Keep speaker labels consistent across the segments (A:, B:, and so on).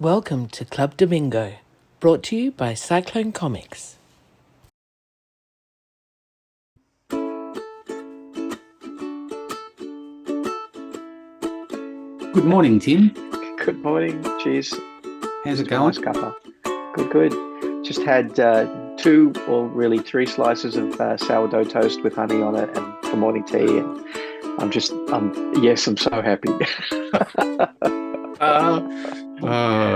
A: Welcome to Club Damingo, brought to you by Cyclone Comics.
B: Good morning, Tim.
C: Good morning. Cheers.
B: How's it going?
C: Nice cuppa. Good. Just had two or really three slices of sourdough toast with honey on it and for morning tea. And I'm so happy.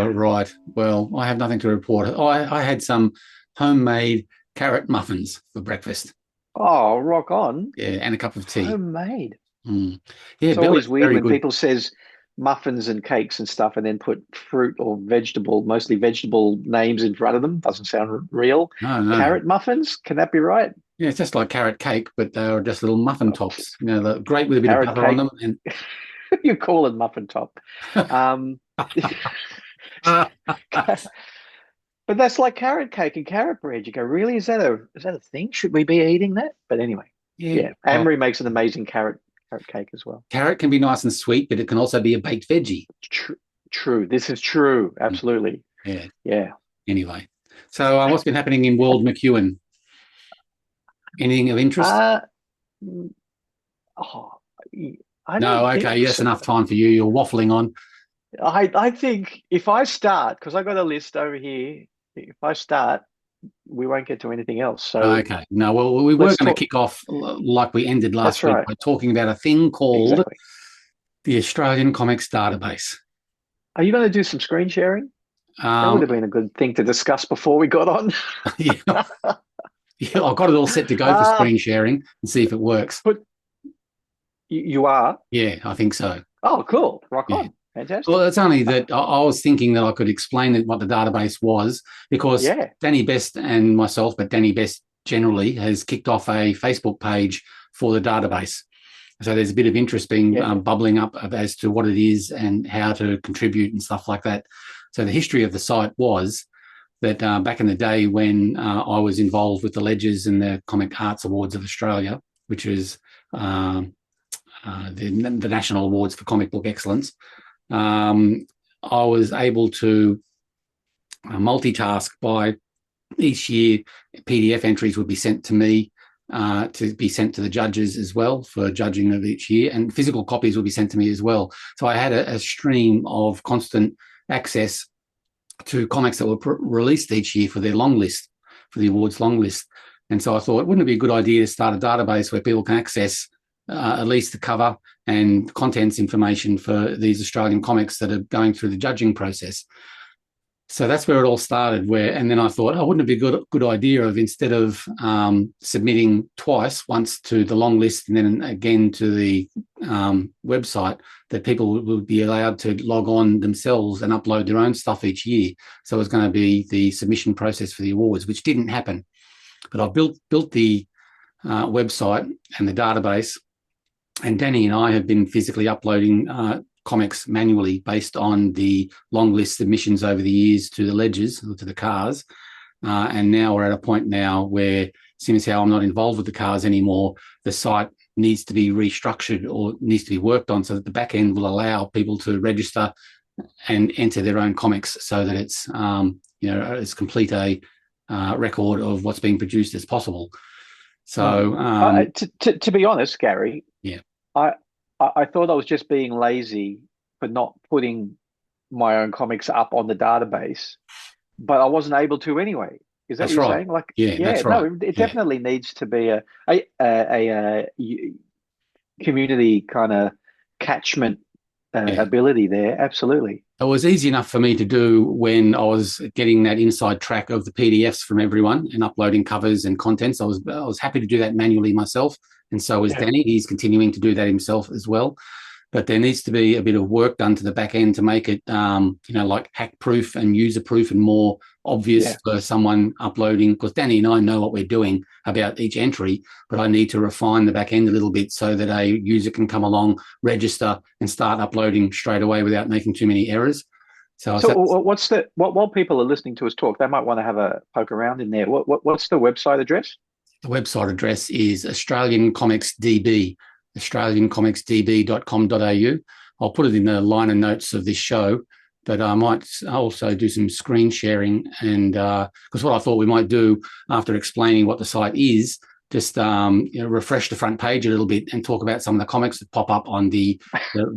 B: Right. Well, I have nothing to report. I had some homemade carrot muffins for breakfast.
C: Oh, rock on.
B: Yeah, and a cup of tea.
C: Homemade.
B: Mm. Yeah,
C: It's always weird when
B: good.
C: people says muffins and cakes and stuff and then put fruit or mostly vegetable names in front of them. Doesn't sound real.
B: No.
C: Carrot muffins, can that be right?
B: Yeah, it's just like carrot cake, but they're just little muffin tops. You know, they're great with a bit of butter on them. And
C: you call it muffin top. But that's like carrot cake and carrot bread. You go, really? Is that a thing? Should we be eating that? But anyway, yeah. Anne-Marie makes an amazing carrot cake as well.
B: Carrot can be nice and sweet, but it can also be a baked veggie.
C: True. This is true. Absolutely.
B: Yeah. Anyway, so what's been happening in World McEwen? Anything of interest? That's enough time for you. You're waffling on.
C: I think if I start, because I got a list over here, if I start, we won't get to anything else. So
B: okay. No, well, we were going to kick off like we ended last week by talking about a thing called the Australian Comics Database.
C: Are you going to do some screen sharing? That would have been a good thing to discuss before we got on.
B: Yeah, I've got it all set to go for screen sharing and see if it works.
C: But you are?
B: Yeah, I think so.
C: Oh, cool. Rock on. Fantastic.
B: Well, it's only that I was thinking that I could explain what the database was because Danny Best and myself, but Danny Best generally has kicked off a Facebook page for the database. So there's a bit of interest being bubbling up as to what it is and how to contribute and stuff like that. So the history of the site was that back in the day when I was involved with the Ledgers and the Comic Arts Awards of Australia, which is the National Awards for Comic Book Excellence, I was able to multitask by each year PDF entries would be sent to me to be sent to the judges as well for judging of each year, and physical copies would be sent to me as well. So I had a stream of constant access to comics that were released each year for their long list, for the awards long list. And so I thought, wouldn't it be a good idea to start a database where people can access at least the cover and contents information for these Australian comics that are going through the judging process. So that's where it all started. And then I thought, wouldn't it be a good idea of instead of submitting twice, once to the long list and then again to the website, that people would be allowed to log on themselves and upload their own stuff each year. So it was going to be the submission process for the awards, which didn't happen. But I built the website and the database, and Danny and I have been physically uploading comics manually based on the long list submissions over the years to the Ledgers, to the cars. And now we're at a point now where, seeing as how I'm not involved with the cars anymore, the site needs to be restructured or needs to be worked on so that the back end will allow people to register and enter their own comics so that it's, as complete a record of what's being produced as possible. So
C: to be honest, Gary, I thought I was just being lazy for not putting my own comics up on the database, but I wasn't able to anyway. Is that what you're saying? Like,
B: that's right.
C: No, it definitely needs to be a community kind of catchment ability there. Absolutely.
B: It was easy enough for me to do when I was getting that inside track of the PDFs from everyone and uploading covers and contents. I was happy to do that manually myself, and so is Danny. He's continuing to do that himself as well. But there needs to be a bit of work done to the back end to make it, like hack-proof and user-proof and more obvious for someone uploading. Because Danny and I know what we're doing about each entry, but I need to refine the back end a little bit so that a user can come along, register, and start uploading straight away without making too many errors.
C: So while people are listening to us talk, they might want to have a poke around in there. What's the website address?
B: The website address is Australian Comics DB. australiancomicsdb.com.au. I'll put it in the liner notes of this show, but I might also do some screen sharing, and because what I thought we might do after explaining what the site is, just refresh the front page a little bit and talk about some of the comics that pop up on the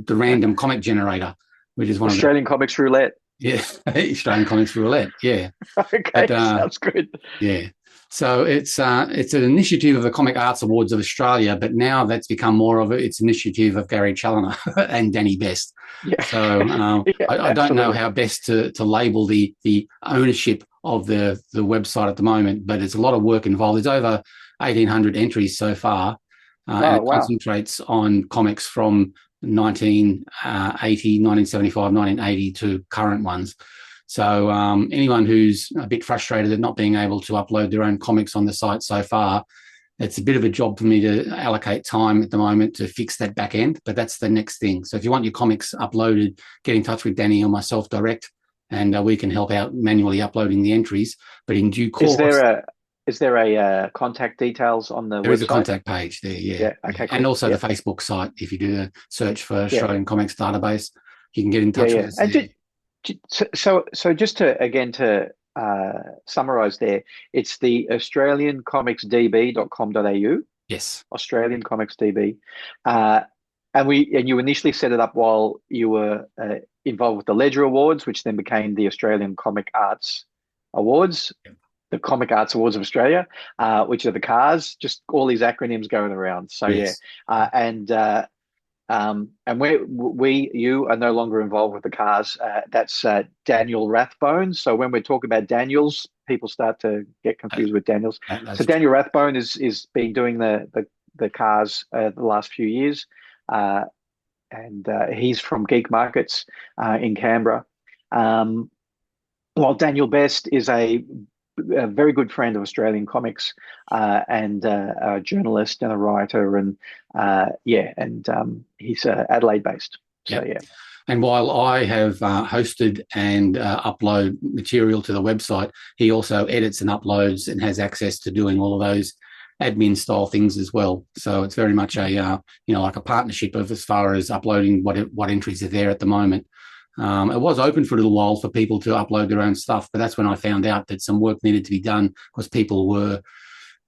B: random comic generator, which is one
C: Australian Comics Roulette.
B: Yeah, Australian Comics Roulette. Yeah.
C: Okay, sounds good.
B: Yeah. So it's an initiative of the Comic Arts Awards of Australia, but now that's become more of it's initiative of Gary Chaloner and Danny Best.
C: Yeah.
B: So I don't know how best to label the ownership of the website at the moment, but it's a lot of work involved. There's over 1,800 entries so far, and it concentrates on comics from 1980, 1975, 1980 to current ones. So anyone who's a bit frustrated at not being able to upload their own comics on the site so far, it's a bit of a job for me to allocate time at the moment to fix that back end, but that's the next thing. So if you want your comics uploaded, get in touch with Danny or myself direct, and we can help out manually uploading the entries. But in due course...
C: Is there a contact details on the website?
B: There is a contact page there, yeah.
C: Okay, cool.
B: And also the Facebook site. If you do a search for Australian Comics Database, you can get in touch with us.
C: And so just to summarize there, it's the australiancomicsdb.com.au.
B: Yes.
C: Australian Comics DB. And you initially set it up while you were involved with the Ledger Awards, which then became the Australian Comic Arts Awards. Yep. The Comic Arts Awards of Australia, which are the CARS, just all these acronyms going around. So yes. And you are no longer involved with the CARS. That's Daniel Rathbone. So when we're talking about Daniels, people start to get confused with Daniels. So Daniel Rathbone is been doing the CARS the last few years, and he's from Geek Markets in Canberra. While Daniel Best is a very good friend of Australian comics, and a journalist and a writer, and he's Adelaide based. So yeah.
B: And while I have hosted and upload material to the website, he also edits and uploads and has access to doing all of those admin style things as well. So it's very much a like a partnership of as far as uploading what entries are there at the moment. It was open for a little while for people to upload their own stuff, but that's when I found out that some work needed to be done because people were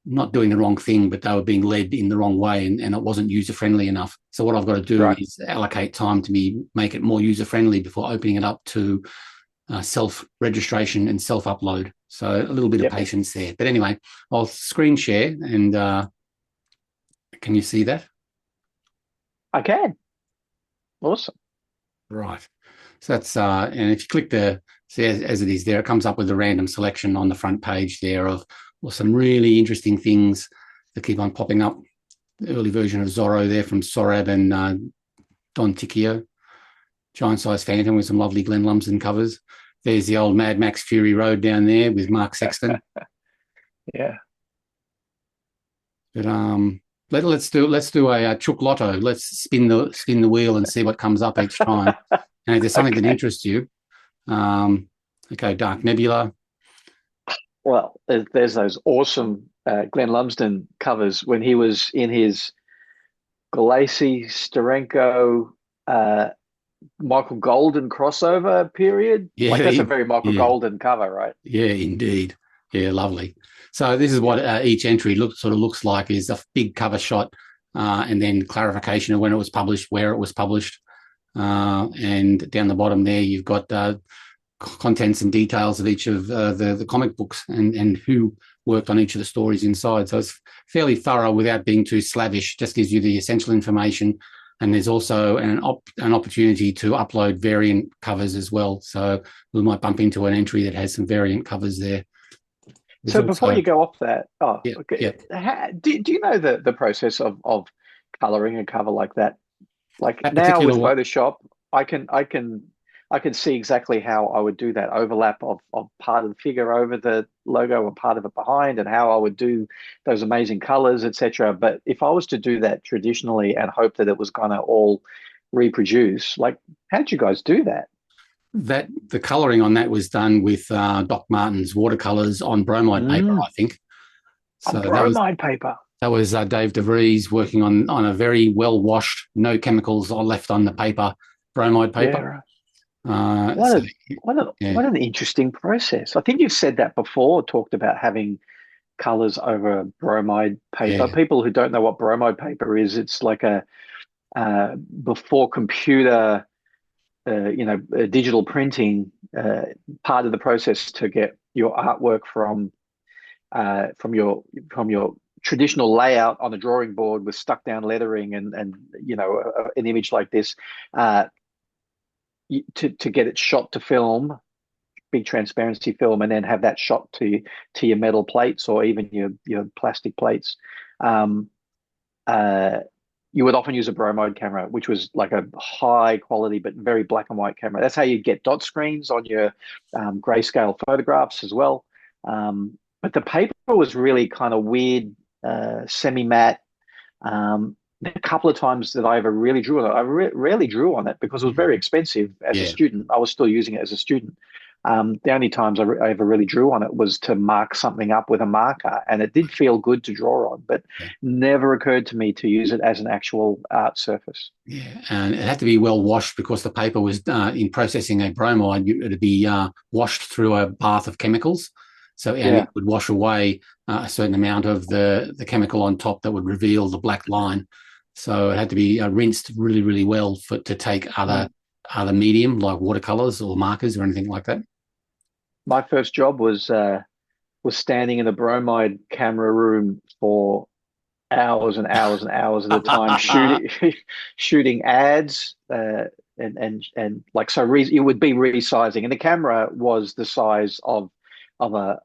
B: not doing the wrong thing, but they were being led in the wrong way, and it wasn't user-friendly enough. So what I've got to do is allocate time to make it more user-friendly before opening it up to self-registration and self-upload. So a little bit of patience there. But anyway, I'll screen share, and can you see that?
C: I can. Awesome.
B: Right. So that's and if you click see as it is there, it comes up with a random selection on the front page there of some really interesting things that keep on popping up. The early version of Zorro there from Sorab and Don Ticchio. Giant Size Phantom with some lovely Glenn Lumsden covers. There's the old Mad Max Fury Road down there with Mark Sexton.
C: Yeah.
B: But let's do a Chook Lotto. Let's spin the wheel and see what comes up each time. And if there's something that interests you, Dark Nebula.
C: Well, there's those awesome Glenn Lumsden covers when he was in his Gillespie, Steranko, Michael Golden crossover period. Yeah, that's a very Michael Golden cover, right?
B: Yeah, indeed. Yeah, lovely. So this is what each entry looks like: is a big cover shot, and then clarification of when it was published, where it was published. And down the bottom there, you've got contents and details of each of the comic books and who worked on each of the stories inside. So it's fairly thorough without being too slavish, just gives you the essential information. And there's also an opportunity to upload variant covers as well. So we might bump into an entry that has some variant covers there.
C: So before you go off that, okay. Do you know the process of colouring a cover like that? Like now with Photoshop, I can see exactly how I would do that overlap of part of the figure over the logo or part of it behind, and how I would do those amazing colors, etc. But if I was to do that traditionally and hope that it was going to all reproduce, like, how'd you guys do that?
B: The coloring on that was done with Doc Martens watercolors on bromide paper, I think.
C: So on bromide paper.
B: That was Dave DeVries working on a very well washed, no chemicals left on the paper, bromide paper.
C: What an interesting process. I think you've said that before, talked about having colors over bromide paper. People who don't know what bromide paper is, it's like a before computer, digital printing, part of the process to get your artwork from your traditional layout on a drawing board with stuck down lettering and an image like this, to get it shot to film, big transparency film, and then have that shot to your metal plates or even your plastic plates. You would often use a bromide camera, which was like a high quality but very black and white camera. That's how you get dot screens on your grayscale photographs as well. But the paper was really kind of weird, semi-matte. A couple of times that I ever really drew on it. I rarely drew on it because it was very expensive as a student. I was still using it as a student. The only times I ever really drew on it was to mark something up with a marker, and it did feel good to draw on, but never occurred to me to use it as an actual art surface.
B: Yeah, and it had to be well washed because the paper was, in processing a bromide, it would be washed through a bath of chemicals. So, and it would wash away a certain amount of the chemical on top that would reveal the black line. So it had to be rinsed really, really well to take other medium like watercolors or markers or anything like that.
C: My first job was standing in a bromide camera room for hours and hours and hours at a time, shooting ads, and like so. It would be resizing, and the camera was the size of a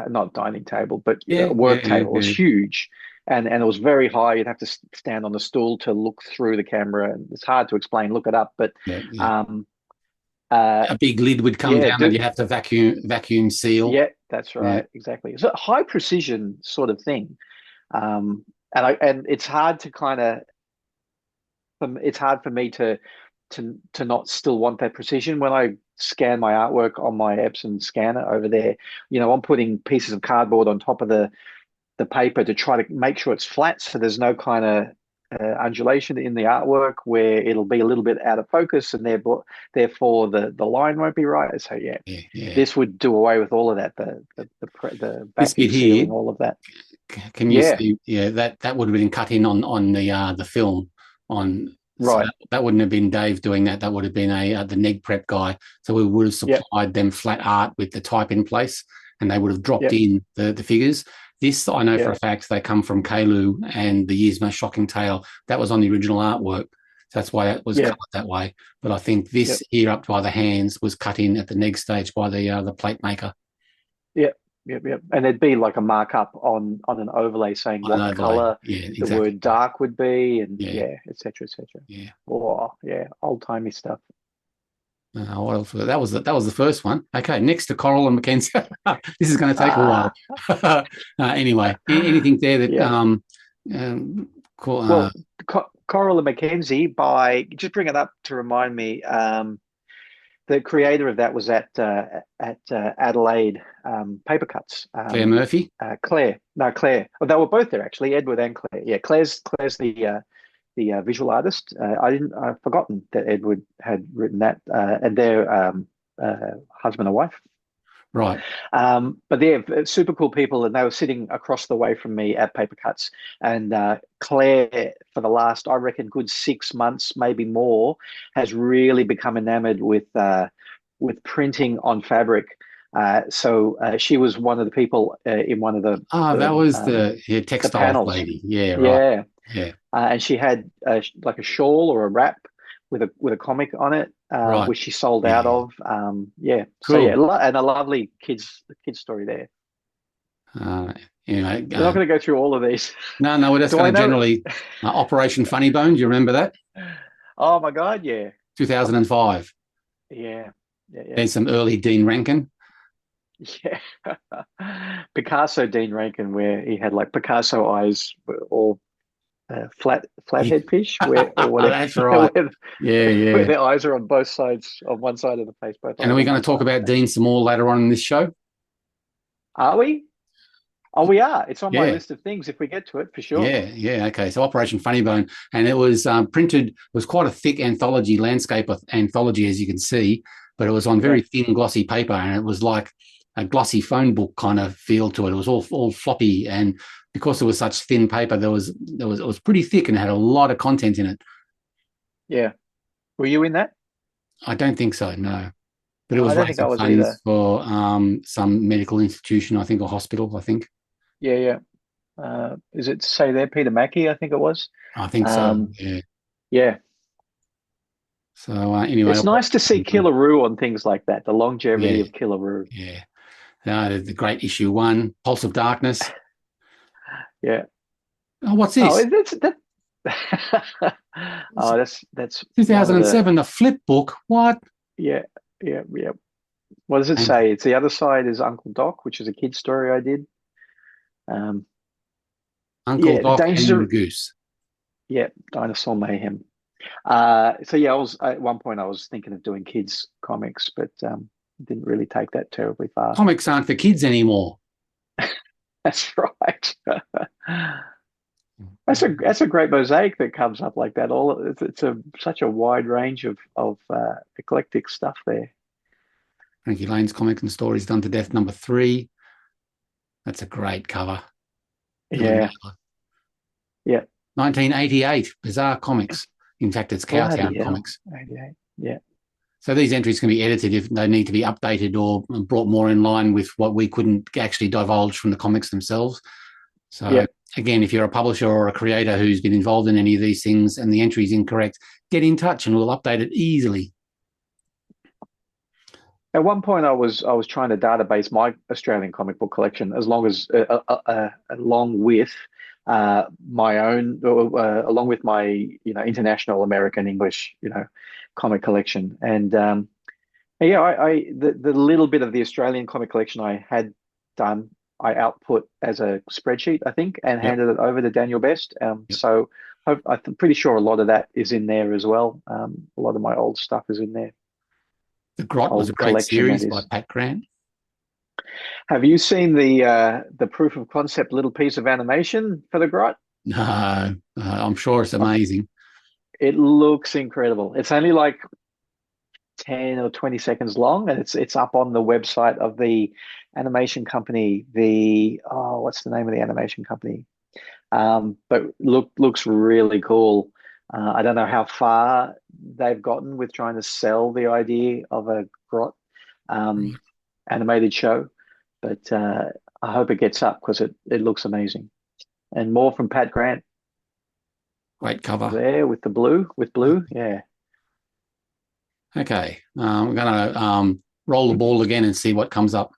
C: not dining table, but a work table. It was huge. And it was very high. You'd have to stand on the stool to look through the camera. And it's hard to explain. Look it up. But
B: a big lid would come down, and you have to vacuum seal.
C: Yeah, that's right. Exactly. It's a high precision sort of thing. And it's hard to it's hard for me to not still want that precision when I scan my artwork on my Epson scanner over there. I'm putting pieces of cardboard on top of the paper to try to make sure it's flat, so there's no kind of undulation in the artwork where it'll be a little bit out of focus, and therefore the line won't be right. So this would do away with all of that. The vacuum sealing, all of that.
B: Can you see? Yeah, that would have been cut in on the film on.
C: Right.
B: So that wouldn't have been Dave doing that. That would have been the neg prep guy. So we would have supplied them flat art with the type in place, and they would have dropped in the figures. This, I know for a fact, they come from Kalu and The Year's Most Shocking Tale. That was on the original artwork. So that's why it was cut that way. But I think this here up by the hands was cut in at the neg stage by the plate maker.
C: Yep. And there'd be like a markup on an overlay saying what colour the word dark would be, and et cetera, et cetera.
B: Yeah.
C: Oh, old-timey stuff.
B: What else? That was the first one. Okay, next to Coral and Mackenzie. This is going to take a while. Anyway, anything there that
C: Coral and Mackenzie, by just bring it up to remind me. The creator of that was at Adelaide Paper Cuts.
B: Claire Murphy.
C: Claire. Oh, they were both there actually. Edward and Claire. Yeah, Claire's the visual artist. I've forgotten that Edward had written that, and their husband and wife.
B: Right.
C: But they're super cool people, and they were sitting across the way from me at Paper Cuts. And Claire, for the last, I reckon, good 6 months, maybe more, has really become enamored with printing on fabric. So she was one of the people in one of the
B: that was the textile lady. Yeah, right. Yeah.
C: And she had like a shawl or a wrap with a comic on it, which she sold out of. Cool. So and a lovely kids story there.
B: We're
C: not going to go through all of these.
B: No, we're just going to generally Operation Funny Bone. Do you remember that?
C: Oh my God, yeah.
B: 2005.
C: Yeah.
B: Then some early Dean Rankin.
C: Yeah. Picasso Dean Rankin, where he had like Picasso eyes, or flathead fish, or whatever.
B: That's right.
C: Where their eyes are on both sides, on one side of the face.
B: And are we going to talk about Dean some more later on in this show?
C: Are we? Oh, we are. It's on my
B: Yeah.
C: list of things if we get to it, for sure.
B: Yeah. Okay. So Operation Funny Bone, and it was printed. It was quite a thick anthology, landscape anthology, as you can see, but it was on very thin, glossy paper, and it was like a glossy phone book kind of feel to it. It was all floppy, and because it was such thin paper, it was pretty thick and had a lot of content in it.
C: Yeah. Were you in that?
B: I don't think so, no. But it was
C: I don't think I
B: raising
C: was
B: funds
C: either.
B: for some medical institution, I think, or hospital, I think.
C: Yeah. Is it Say There, Peter Mackie? I think it was.
B: I think so,
C: Um,
B: yeah.
C: yeah.
B: So anyway,
C: It's nice to see Killaroo on things like that, the longevity
B: yeah,
C: of Killaroo.
B: yeah. The great issue 1, Pulse of Darkness.
C: Yeah.
B: Oh, what's
C: Oh,
B: this?
C: Oh, that's one of
B: 2007, the flip book. What?
C: Yeah. What does it say? It's the other side is Uncle Doc, which is a kid's story I did.
B: Uncle Doc
C: Dangers
B: and
C: of
B: the Goose.
C: Yeah, Dinosaur Mayhem. So yeah, I was at one point I was thinking of doing kids comics, but didn't really take that terribly far.
B: Comics aren't for kids anymore.
C: That's right. That's a great mosaic that comes up like that. It's such a wide range of eclectic stuff there.
B: Frankie Lane's Comic and Stories Done to Death #3. That's a great cover.
C: Yeah.
B: 1988, Bizarre Comics. In fact, it's Cowtown Comics.
C: 88. Yeah.
B: So these entries can be edited if they need to be updated or brought more in line with what we couldn't actually divulge from the comics themselves. So again, if you're a publisher or a creator who's been involved in any of these things and the entry is incorrect, get in touch and we'll update it easily.
C: At one point, I was trying to database my Australian comic book collection, along with my own, along with my international American English comic collection, and the little bit of the Australian comic collection I had done, I output as a spreadsheet, I think, and handed it over to Daniel Best. So I'm pretty sure a lot of that is in there as well. A lot of my old stuff is in there.
B: The Grot was a great series by Pat Grant.
C: Have you seen the proof of concept little piece of animation for the Grot?
B: No, I'm sure it's amazing.
C: It looks incredible. It's only like 10 or 20 seconds long, and it's up on the website of the animation company. What's the name of the animation company? But looks really cool. I don't know how far they've gotten with trying to sell the idea of a Grot animated show, but I hope it gets up because it looks amazing. And more from Pat Grant.
B: Great cover.
C: There with blue, yeah.
B: Okay, we're going to roll the ball again and see what comes up.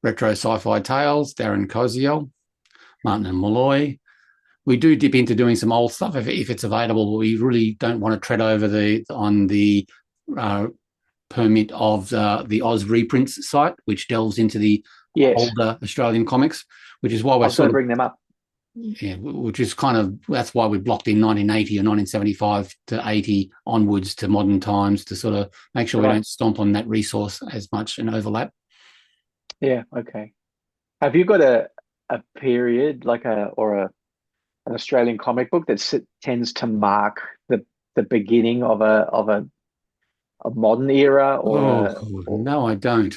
B: Retro Sci-Fi Tales, Darren Koziel, Martin and Malloy. We do dip into doing some old stuff if it's available, but we really don't want to tread over the permit of the Oz Reprints site, which delves into the older Australian comics, which is why we're
C: sort of bring them up.
B: Yeah, which is that's why we blocked in 1980 or 1975 to 80 onwards to modern times to sort of make sure we don't stomp on that resource as much and overlap.
C: Yeah, okay. Have you got a period like an Australian comic book that tends to mark the beginning of a modern era or
B: no, I don't.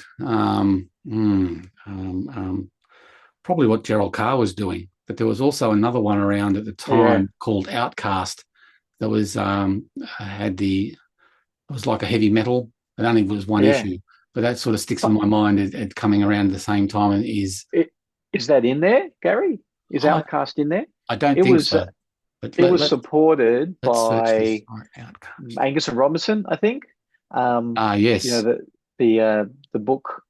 B: Probably what Gerald Carr was doing, but there was also another one around at the time called Outcast that was it was like a heavy metal. I don't think it was one issue, but that sort of sticks in my mind at coming around at the same time. And is
C: that in there, Gary? Is Outcast in there?
B: I don't think so.
C: But it was supported by Angus and Robinson, I think.
B: Yes.
C: The book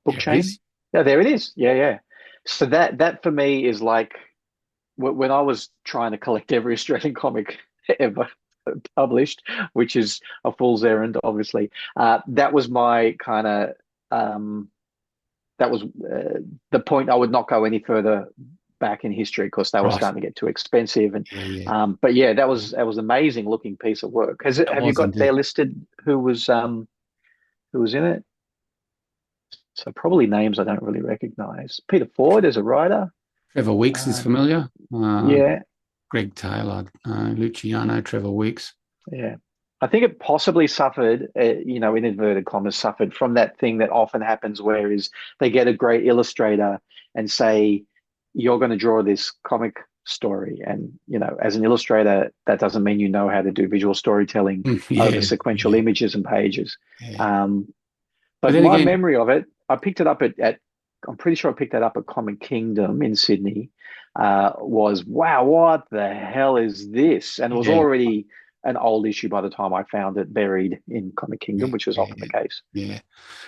C: book chain. Yeah, there it is. Yeah. So that for me is like when I was trying to collect every Australian comic ever published, which is a fool's errand, obviously. That was my kind of that was the point. I would not go any further back in history because they were starting to get too expensive. And but yeah, that was amazing looking piece of work. Have you got there listed who was in it? So probably names I don't really recognize. Peter Ford as a writer.
B: Trevor Weeks is familiar.
C: Yeah.
B: Greg Taylor, Luciano, Trevor Weeks.
C: Yeah. I think it possibly suffered, in inverted commas, suffered from that thing that often happens where is they get a great illustrator and say, you're going to draw this comic story. And, as an illustrator, that doesn't mean you know how to do visual storytelling over sequential images and pages.
B: Yeah.
C: But my memory of it, I picked it up I'm pretty sure I picked that up at Comic Kingdom in Sydney, was, wow, what the hell is this? And it was already an old issue by the time I found it buried in Comic Kingdom, which was often the case.
B: Yeah.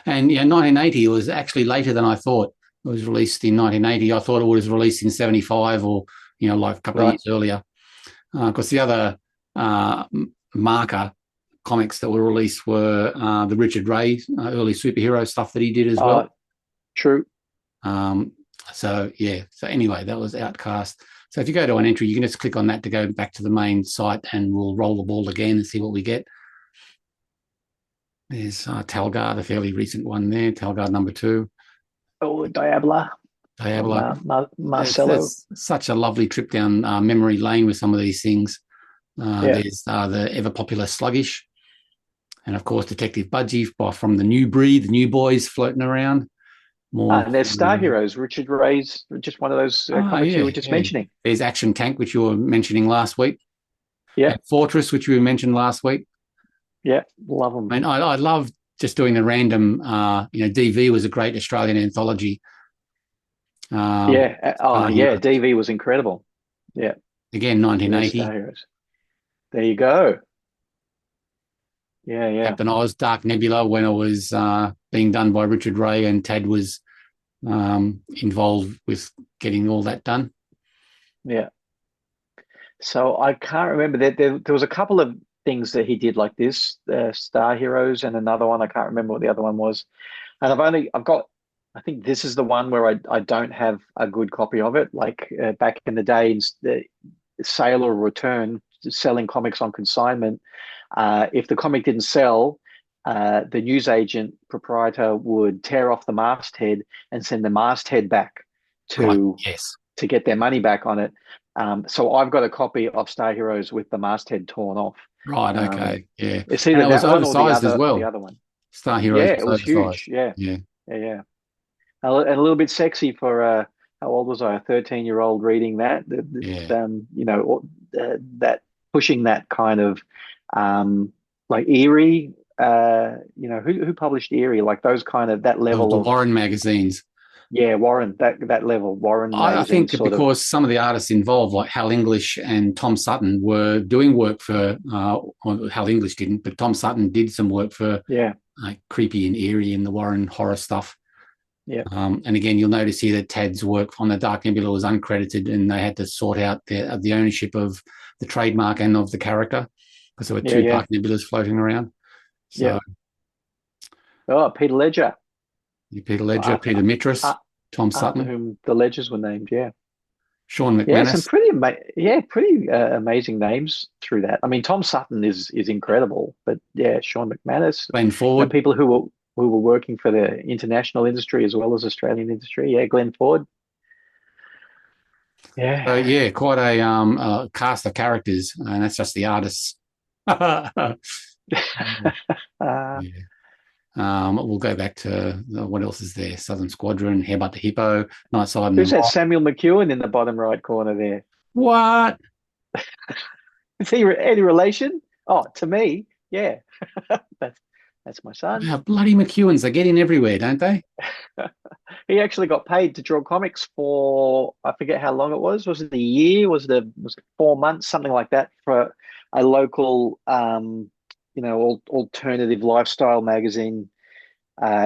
B: And 1980 was actually later than I thought. It was released in 1980. I thought it was released in 75 or, like a couple of years earlier. Because the other marker comics that were released were the Richard Ray early superhero stuff that he did as well.
C: True.
B: So anyway, that was Outcast. So if you go to an entry, you can just click on that to go back to the main site, and we'll roll the ball again and see what we get. There's Talgar, the fairly recent one there, Talgar number 2.
C: Oh, Diabla. Marcelo.
B: It's such a lovely trip down memory lane with some of these things. There's the ever-popular Sluggish, and, of course, Detective Budgie from the New Breed, the New Boys floating around.
C: And there's Star Heroes. Richard Ray's just one of those comics you were just mentioning.
B: There's Action Tank, which you were mentioning last week.
C: Yeah.
B: And Fortress, which we mentioned last week.
C: Yeah, love them.
B: And I love just doing the random, DV was a great Australian anthology.
C: DV was incredible. Yeah.
B: Again, 1980.
C: Star Heroes. There you go. Yeah.
B: Captain Oz, Dark Nebula, when it was being done by Richard Ray, and Tad was involved with getting all that done.
C: Yeah. So I can't remember that there was a couple of things that he did like this, Star Heroes, and another one. I can't remember what the other one was. And I think this is the one where I don't have a good copy of it. Like back in the day, the sale or return, selling comics on consignment. If the comic didn't sell, the newsagent proprietor would tear off the masthead and send the masthead back to get their money back on it. So I've got a copy of Star Heroes with the masthead torn off.
B: Right. Okay. Yeah.
C: It's either that one or the other one.
B: Star Heroes.
C: Yeah, it was huge. Yeah. And a little bit sexy for how old was I? A 13-year-old reading that. That pushing that kind of like Eerie. Who published Eerie? Like those kind of that level of
B: Warren magazines.
C: Yeah, Warren, that level, Warren.
B: I think because some of the artists involved, like Hal English and Tom Sutton, were doing work for, Hal English didn't, but Tom Sutton did some work for Creepy and Eerie and the Warren horror stuff.
C: Yeah.
B: And again, you'll notice here that Tad's work on the Dark Nebula was uncredited, and they had to sort out the ownership of the trademark and of the character, because there were two Dark Nebulas floating around. So,
C: Peter Ledger.
B: Peter Ledger, Peter Mitras, Tom Sutton.
C: Whom the Ledgers were named,
B: Sean McManus.
C: Yeah, some pretty amazing names through that. I mean, Tom Sutton is incredible, but Sean McManus.
B: Glenn Ford.
C: People who were working for the international industry as well as Australian industry. Yeah, Glenn Ford. Yeah.
B: So, quite a cast of characters, and that's just the artists. We'll go back to what else is there? Southern Squadron, Headbutt the Hippo, Nightside.
C: Who's that? Samuel McEwen in the bottom right corner there.
B: What?
C: Is he any relation? Oh, to me, yeah. That's my son.
B: Yeah, bloody McEwens, they get in everywhere, don't they?
C: He actually got paid to draw comics for, I forget how long it was. Was it a year? Was it 4 months? Something like that, for a local alternative lifestyle magazine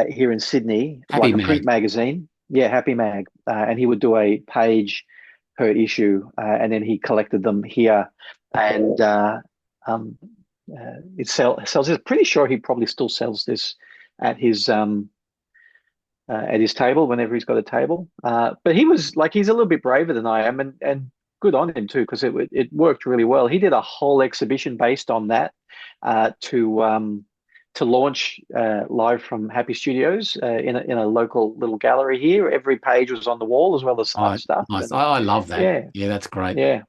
C: here in Sydney,
B: Happy
C: like a print magazine. Yeah, Happy Mag. And he would do a page per issue, and then he collected them here. And it sells. I'm pretty sure he probably still sells this at his table whenever he's got a table. But he's a little bit braver than I am, and good on him too, because it worked really well. He did a whole exhibition based on that to to launch live from Happy Studios in a local little gallery here. Every page was on the wall as well as other stuff.
B: Nice.
C: And,
B: I love that. Yeah, that's great.
C: Yeah.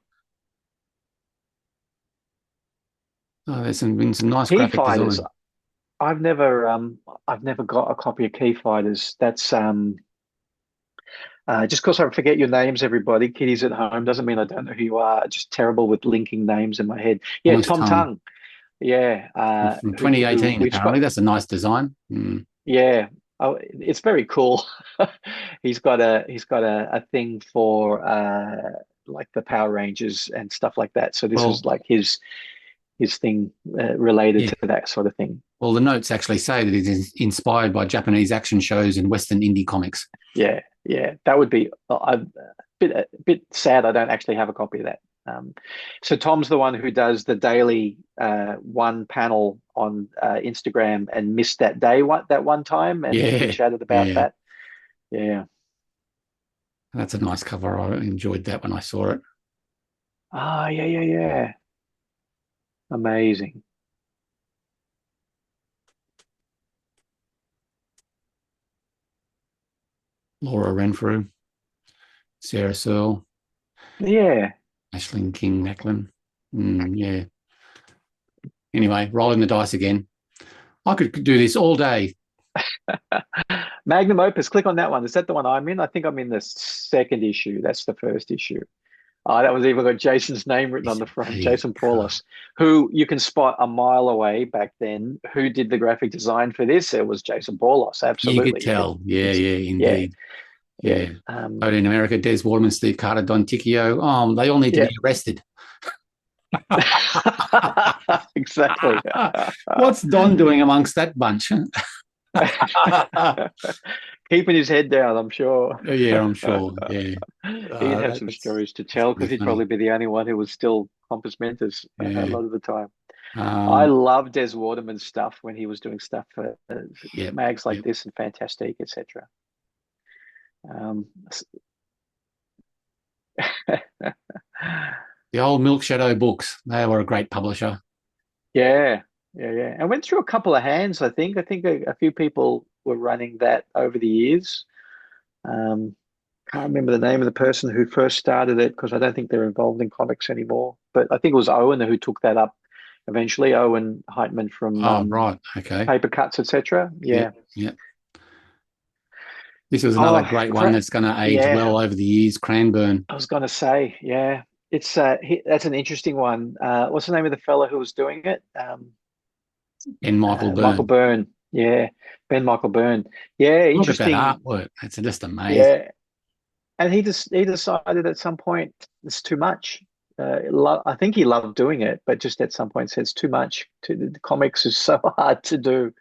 B: Oh, there's been some nice
C: Key
B: graphic
C: Fighters.
B: design.
C: I've never got a copy of Key Fighters. That's just because I forget your names, everybody. Kiddies at home doesn't mean I don't know who you are. Just terrible with linking names in my head. Yeah,
B: Nice
C: Tom Tongue. Yeah,
B: from 2018. Apparently, that's a nice design.
C: Yeah, oh, it's very cool. He's got a thing for like the Power Rangers and stuff like that. So this was like his thing related to that sort of thing.
B: Well, the notes actually say that it is inspired by Japanese action shows and Western indie comics.
C: Yeah, that would be a bit sad. I don't actually have a copy of that. So Tom's the one who does the daily one panel on Instagram and missed that day that one time, and we chatted about that. Yeah,
B: that's a nice cover. I enjoyed that when I saw it.
C: Ah, yeah. Amazing.
B: Laura Renfrew, Sarah Searle.
C: Yeah.
B: Aisling King Macklin. Yeah. Anyway, rolling the dice again. I could do this all day.
C: Magnum Opus, click on that one. Is that the one I'm in? I think I'm in the second issue. That's the first issue. That was even got Jason's name written on the front, Jason Paulos, who you can spot a mile away back then. Who did the graphic design for this? It was Jason Paulos, absolutely.
B: You could tell. Yeah, indeed. Yeah. But in America, Des Waterman, Steve Carter, Don Ticchio, they all need to be arrested.
C: Exactly.
B: What's Don doing amongst that bunch?
C: Keeping his head down, I'm sure.
B: Yeah, I'm sure. Yeah.
C: He'd have some stories to tell because he'd probably be the only one who was still compos mentis a lot of the time. I love Des Waterman's stuff when he was doing stuff for mags like this and Fantastique, etc.
B: The old Milk Shadow books, they were a great publisher.
C: Yeah. I went through a couple of hands, I think. I think a few people were running that over the years. Can't remember the name of the person who first started it because I don't think they're involved in comics anymore. But I think it was Owen who took that up eventually. Owen Heitman from
B: right, okay,
C: Paper Cuts, etc. Yeah.
B: This was another great one that's going to age well over the years. Cranbourne.
C: I was going to say, it's that's an interesting one. What's the name of the fellow who was doing it?
B: Ben Michael Byrne.
C: Michael Byrne. Yeah, Ben Michael Byrne. Yeah, interesting.
B: Look at that artwork. It's just amazing.
C: Yeah, and he decided at some point it's too much. I think he loved doing it, but just at some point said it's too much. The comics is so hard to do.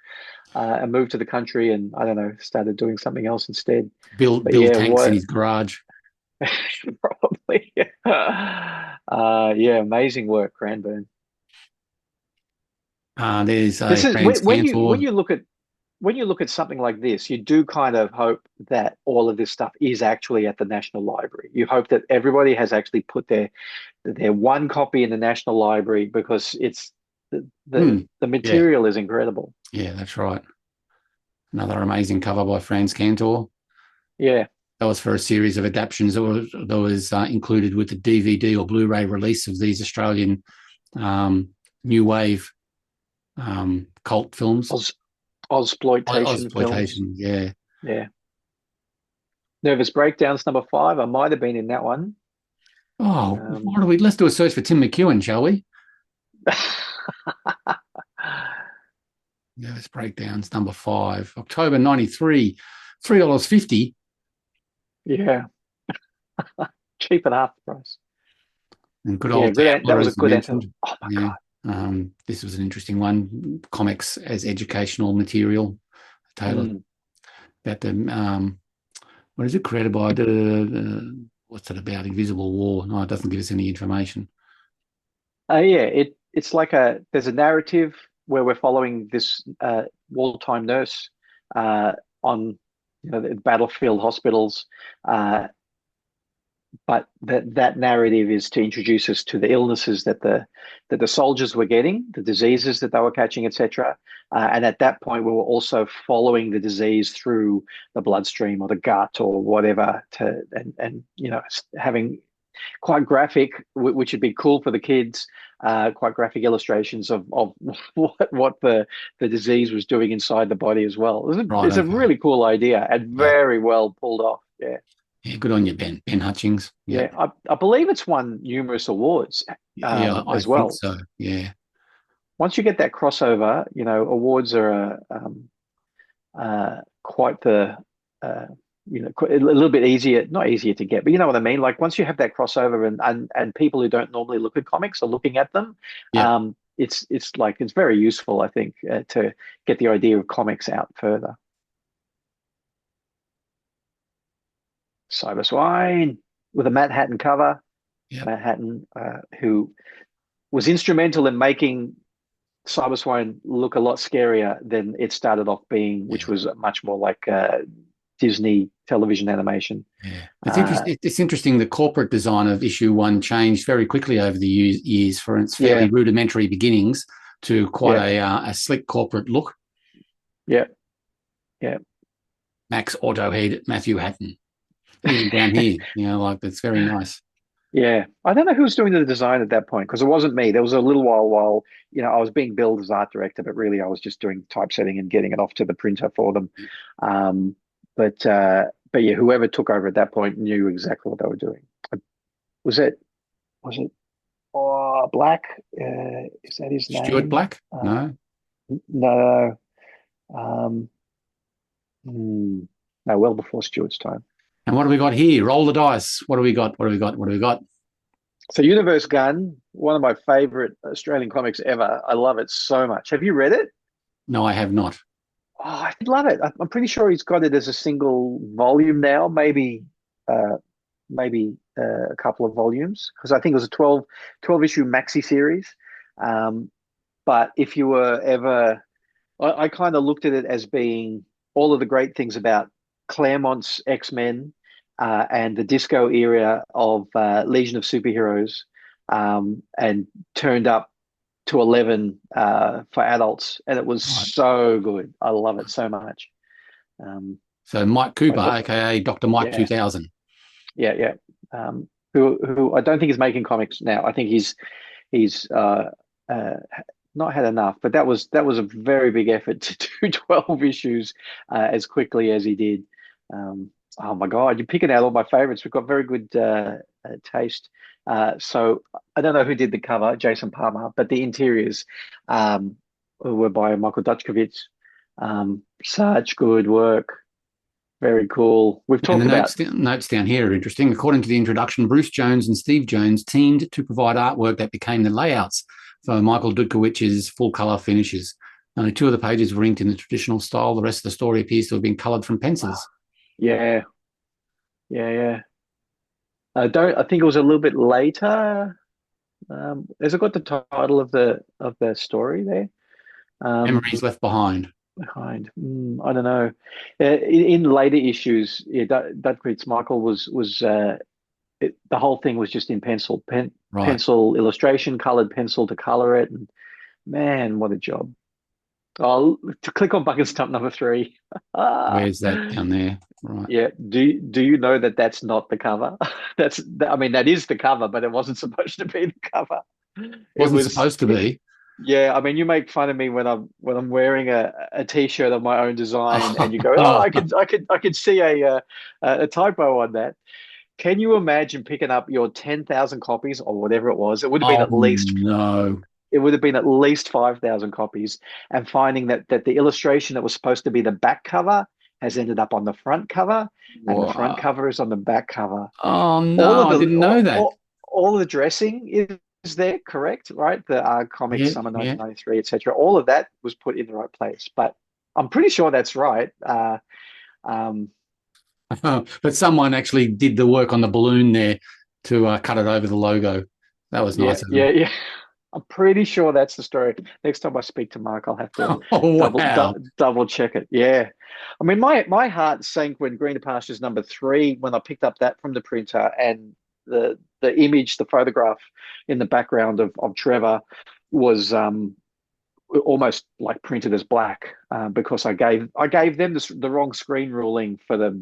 C: And moved to the country and I don't know, started doing something else instead.
B: Build tanks in his garage.
C: Probably. Amazing work, Cranbourne.
B: There's
C: when you look at something like this, you do kind of hope that all of this stuff is actually at the National Library. You hope that everybody has actually put their one copy in the National Library because it's the material is incredible.
B: Yeah, that's right. Another amazing cover by Franz Cantor.
C: Yeah.
B: That was for a series of adaptations that was included with the DVD or Blu-ray release of these Australian new wave cult films.
C: Ozploitation films. Yeah. Nervous Breakdowns #5. I might have been in that one.
B: Let's do a search for Tim McEwen, shall we? Nervous Breakdowns #5, October '93, $3.50.
C: Yeah. Cheap at half the price.
B: And good old
C: that was a good answer. Oh my
B: God. This was an interesting one. Comics as educational material. Taylor. About the what is it created by what's it about? Invisible War. No, it doesn't give us any information.
C: It's like there's a narrative where we're following this wartime nurse on the battlefield hospitals but that narrative is to introduce us to the illnesses that the soldiers were getting, the diseases that they were catching, etc. And at that point, we were also following the disease through the bloodstream or the gut or whatever, and having quite graphic, which would be cool for the kids. Quite graphic illustrations of what the disease was doing inside the body as well. It's a really cool idea and very well pulled off. Yeah.
B: Yeah, good on you, Ben Hutchings.
C: Yeah, I believe it's won numerous awards as well.
B: I think so, yeah.
C: Once you get that crossover, awards are quite the, a little bit easier, not easier to get, but you know what I mean? Like once you have that crossover and people who don't normally look at comics are looking at them, it's very useful, I think, to get the idea of comics out further. Cyber Swine with a Matt Hatton cover.
B: Yep.
C: Matt Hatton, who was instrumental in making Cyber Swine look a lot scarier than it started off being, which was much more like Disney television animation.
B: Yeah, it's interesting. The corporate design of issue 1 changed very quickly over the years from its fairly rudimentary beginnings to quite a slick corporate look.
C: Yeah.
B: Max Autohead, Matthew Hatton. Even down here, it's very nice.
C: Yeah, I don't know who was doing the design at that point because it wasn't me. There was a little while I was being billed as art director, but really I was just doing typesetting and getting it off to the printer for them. But yeah, whoever took over at that point knew exactly what they were doing. Was it Black? Is that his name?
B: Stuart Black? No.
C: No. No, well before Stuart's time.
B: And what do we got here? Roll the dice. What do we got?
C: So Universe Gun, one of my favorite Australian comics ever. I love it so much. Have you read it?
B: No, I have not.
C: Oh, I love it. I'm pretty sure he's got it as a single volume now, maybe a couple of volumes, because I think it was a 12 issue maxi series. But if you were ever, I kind of looked at it as being all of the great things about Claremont's X-Men and the disco era of Legion of Superheroes, and turned up to 11 for adults, and it was so good. I love it so much.
B: So Mike Cooper, aka Dr. Mike 2000.
C: Yeah. Who I don't think is making comics now. I think he's not had enough, but that was a very big effort to do 12 issues as quickly as he did. Oh my God, you're picking out all my favorites. We've got very good taste. So I don't know who did the cover, Jason Palmer, but the interiors were by Michael Dutchkovitz. Such good work. Very cool. We've talked about
B: notes down here are interesting. According to the introduction, Bruce Jones and Steve Jones teamed to provide artwork that became the layouts for Michael Dutkowicz's full color finishes. Only 2 of the pages were inked in the traditional style. The rest of the story appears to have been colored from pencils.
C: Yeah. I think it was a little bit later. Has it got the title of the story there?
B: Memories Left Behind.
C: I don't know. In later issues, Dutkovitz Michael was the whole thing was just in pencil, pencil illustration, colored pencil to color it, and man, what a job! Oh, to click on bucket stump number 3.
B: Where's that down there? Right.
C: Yeah. Do you know that that's not the cover? That is the cover, but it wasn't supposed to be the cover.
B: It was supposed to be.
C: Yeah, I mean, you make fun of me when I'm wearing a T-shirt of my own design, and you go, "Oh, I could see a typo on that." Can you imagine picking up your 10,000 copies or whatever it was? It would have been at least It would have been at least 5,000 copies, and finding that the illustration that was supposed to be the back cover has ended up on the front cover, and the front cover is on the back cover.
B: Oh no, I didn't know that.
C: All of the dressing is there, correct? Right, the comics summer 1993, etc. All of that was put in the right place, but I'm pretty sure that's right.
B: But someone actually did the work on the balloon there to cut it over the logo. That was nice.
C: Yeah. I'm pretty sure that's the story. Next time I speak to Mark, I'll have to double check it. Yeah. I mean, my heart sank when Green Pastures number 3, when I picked up that from the printer, and the image, the photograph in the background of Trevor was almost like printed as black because I gave them the wrong screen ruling for the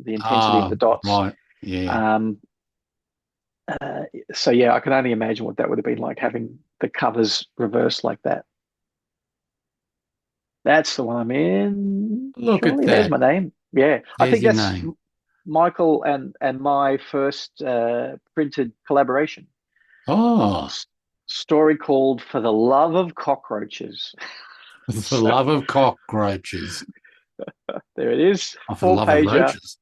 C: intensity of the dots.
B: Right. Yeah.
C: So yeah, I can only imagine what that would have been like, having the covers reversed like that. That's the one I'm in.
B: Look
C: Surely
B: at that.
C: there's my name. Yeah, I think
B: your
C: that's
B: name.
C: Michael and my first printed collaboration.
B: Oh,
C: Story called "For the Love of Cockroaches."
B: for the love of cockroaches.
C: There it is.
B: Oh, for the love of roaches.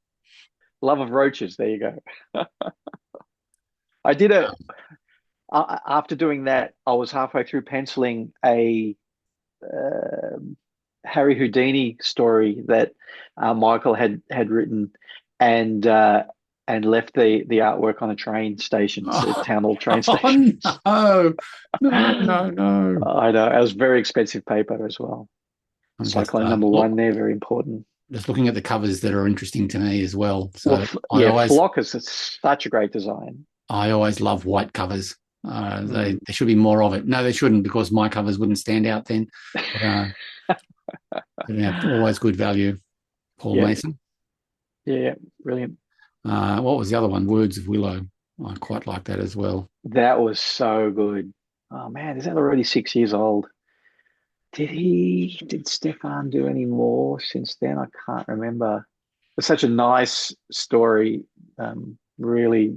C: Love of roaches. There you go. I did after doing that, I was halfway through penciling a Harry Houdini story that Michael had written, and left the artwork on a train station, town hall train station.
B: Oh, no.
C: I know. It was very expensive paper as well. Cyclone #1 there, very important.
B: Just looking at the covers that are interesting to me as well. So
C: Flock is such a great design.
B: I always love white covers. There should be more of it. No, they shouldn't, because my covers wouldn't stand out then. But, always good value. Paul Mason.
C: Yeah, brilliant.
B: What was the other one? Words of Willow. I quite like that as well.
C: That was so good. Oh man, is that already 6 years old? Did Stefan do any more since then? I can't remember. It's such a nice story. Really,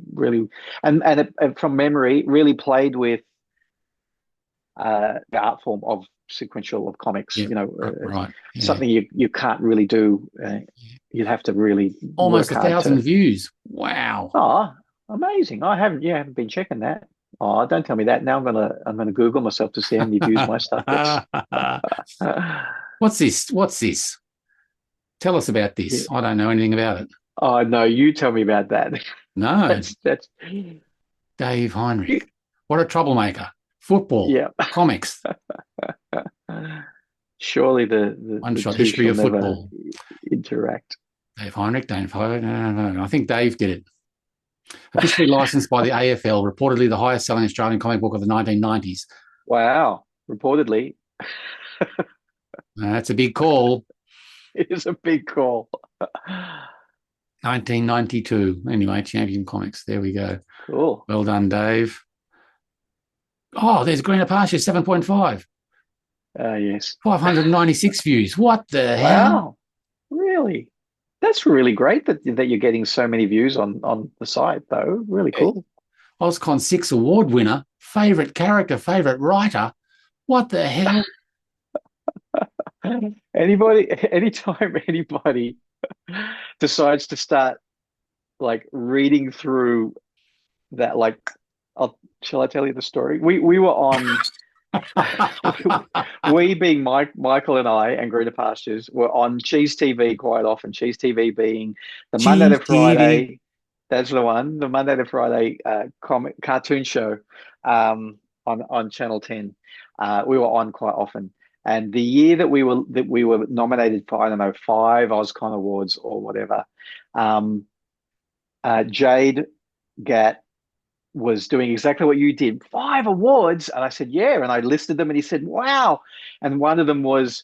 C: and from memory, really played with the art form of sequential of comics.
B: Right. Yeah.
C: Something you can't really do. You'd have to really
B: almost 1,000 views. Wow.
C: Oh, amazing! I haven't been checking that. Oh, don't tell me that. Now I'm gonna Google myself to see how many views my stuff gets.
B: What's this? Tell us about this. Yeah. I don't know anything about it.
C: Oh no, you tell me about that.
B: No,
C: that's
B: Dave Heinrich. What a troublemaker. Football.
C: Yeah.
B: Comics.
C: Surely the
B: one-shot history of football.
C: Interact.
B: Dave Heinrich. No. I think Dave did it. Officially licensed by the AFL, reportedly the highest-selling Australian comic book of the 1990s.
C: Wow, reportedly.
B: That's a big call.
C: It is a big call.
B: 1992. Anyway, Champion Comics. There we go.
C: Cool.
B: Well done, Dave. Oh, there's Greener Pastures, 7.5.
C: Yes.
B: 596 views. What the hell?
C: Wow. Really? That's really great that you're getting so many views on the site, though. Really cool.
B: Ozcon 6 award winner, favourite character, favourite writer. What the hell?
C: Anytime anybody decides to start like reading through that, like, shall I tell you the story? We were on we being Michael and I and Greener Pastures were on Cheese TV quite often. Cheese TV being the Monday to Friday. That's the one. The Monday to Friday cartoon show on Channel 10. We were on quite often. And the year that we were nominated for, I don't know, 5 Ozcon awards or whatever, Jade Gatt was doing exactly what you did. 5 awards. And I said, yeah. And I listed them and he said, wow. And one of them was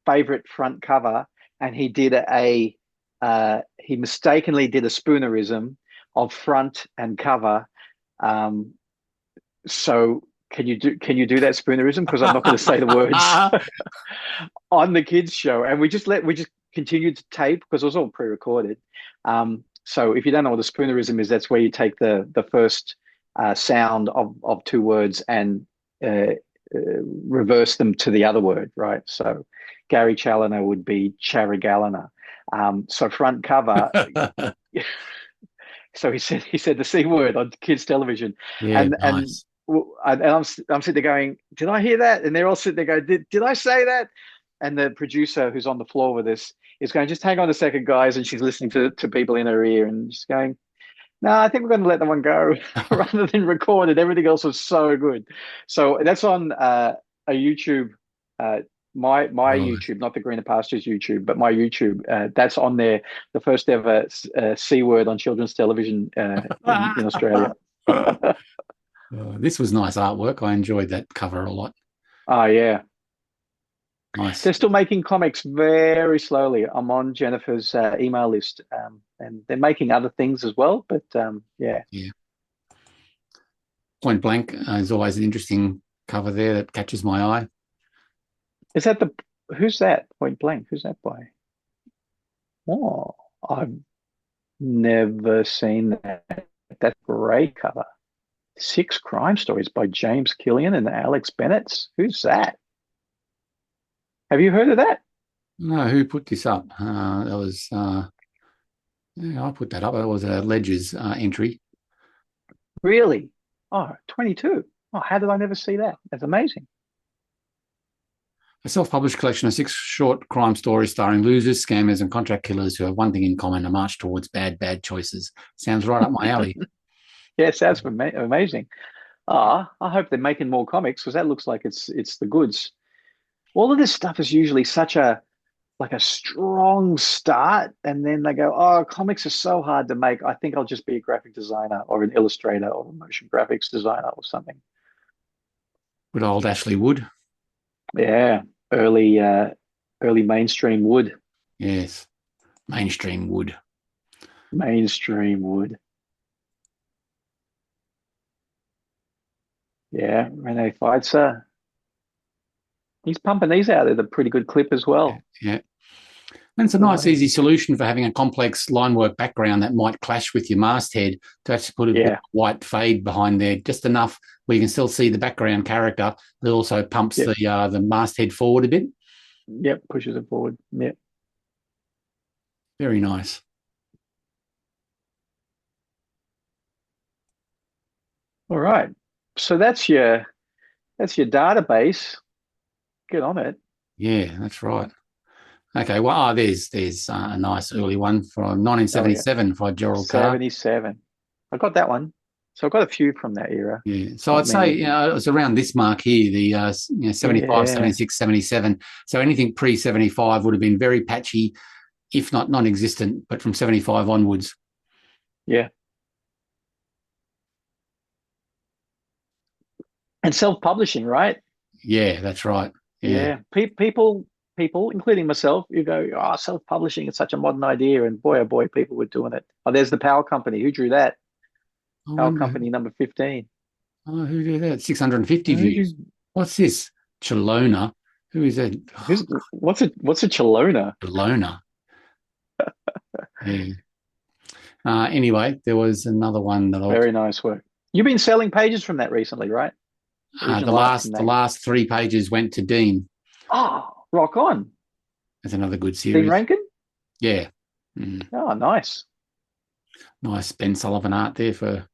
C: favorite front cover. And he did he mistakenly did a spoonerism of front and cover. So can you do that spoonerism? Because I'm not going to say the words on the kids show. And we just continued to tape because it was all pre-recorded. So if you don't know what a spoonerism is, that's where you take the first sound of 2 words and reverse them to the other word, right? So Gary Chaloner would be Charigalliner. So front cover. So he said the C word on kids television.
B: Yeah, nice.
C: And I'm sitting there going, did I hear that? And they're all sitting there going, did I say that? And the producer who's on the floor with us is going, just hang on a second, guys. And she's listening to people in her ear and she's going, no, I think we're going to let that one go rather than record it. Everything else was so good. So that's on a YouTube My
B: Right.
C: YouTube, not the Greener Pastures YouTube, but my YouTube. That's on there. The first ever C word on children's television in Australia.
B: This was nice artwork. I enjoyed that cover a lot.
C: Oh yeah.
B: Nice.
C: They're still making comics very slowly. I'm on Jennifer's email list, and they're making other things as well. But yeah.
B: Point Blank is always an interesting cover there that catches my eye.
C: Is that who's that? Point Blank. Who's that by? Oh, I've never seen that. That's a great cover. 6 Crime Stories by James Killian and Alex Bennett. Who's that? Have you heard of that?
B: No, who put this up? That was I put that up. That was a Ledger's entry.
C: Really? Oh, 22. Oh, how did I never see that? That's amazing.
B: A self-published collection of 6 short crime stories starring losers, scammers, and contract killers who have one thing in common: a march towards bad choices. Sounds right up my alley.
C: Yeah, it sounds amazing. I hope they're making more comics because that looks like it's the goods. All of this stuff is usually such a strong start, and then they go, "Oh, comics are so hard to make. I think I'll just be a graphic designer or an illustrator or a motion graphics designer or something."
B: Good old Ashley Wood.
C: Yeah, early mainstream Wood.
B: Yes, mainstream Wood.
C: Mainstream Wood. Yeah, Rene Feitzer. He's pumping these out at a pretty good clip as well.
B: Yeah. And it's a nice, easy solution for having a complex line work background that might clash with your masthead to actually put a bit of white fade behind there, just enough where you can still see the background character, but also pumps the masthead forward a bit.
C: Yep, pushes it forward. Yep.
B: Very nice.
C: All right. So that's your database. Get on it.
B: Yeah, that's right. Okay, well, there's a nice early one from 1977 by Gerald Carr.
C: 77. I got that one. So I've got a few from that era.
B: Yeah. So I'd say, it was around this mark here, the 75, 76, 77. So anything pre-75 would have been very patchy, if not non-existent, but from 75 onwards.
C: Yeah. And self-publishing, right?
B: Yeah, that's right. Yeah.
C: People, including myself, you go, "Oh, self-publishing is such a modern idea," and boy, oh boy, people were doing it. Oh, there's the Power Company. Who drew that? Power Company number 15.
B: Oh, who did that? 650 views. What's this? Chaloner. Who is that?
C: What's a Chaloner?
B: Chaloner. Yeah. Anyway, there was another one that
C: very nice work. You've been selling pages from that recently, right?
B: The last 3 pages went to Dean.
C: Oh, rock on.
B: That's another good series.
C: Dean Rankine?
B: Yeah. Mm.
C: Oh, nice.
B: Nice Ben Sullivan art there for...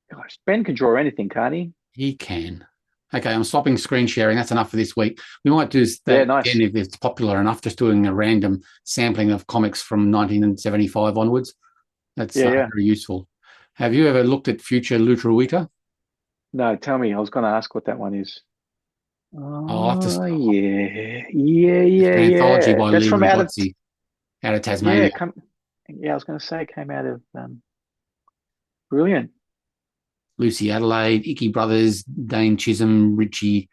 C: Gosh, Ben can draw anything, can't he?
B: He can. Okay, I'm stopping screen sharing. That's enough for this week. We might do that again if it's popular enough, just doing a random sampling of comics from 1975 onwards. That's very useful. Have you ever looked at Future Lutruita?
C: No, tell me. I was going to ask what that one is.
B: I'll have to.
C: Yeah.
B: It's an anthology by
C: That's
B: Lee
C: from
B: Rigozzi, out of Tasmania.
C: I was going to say it came out of brilliant.
B: Lucy Adelaide, Icky Brothers, Dane Chisholm, Richie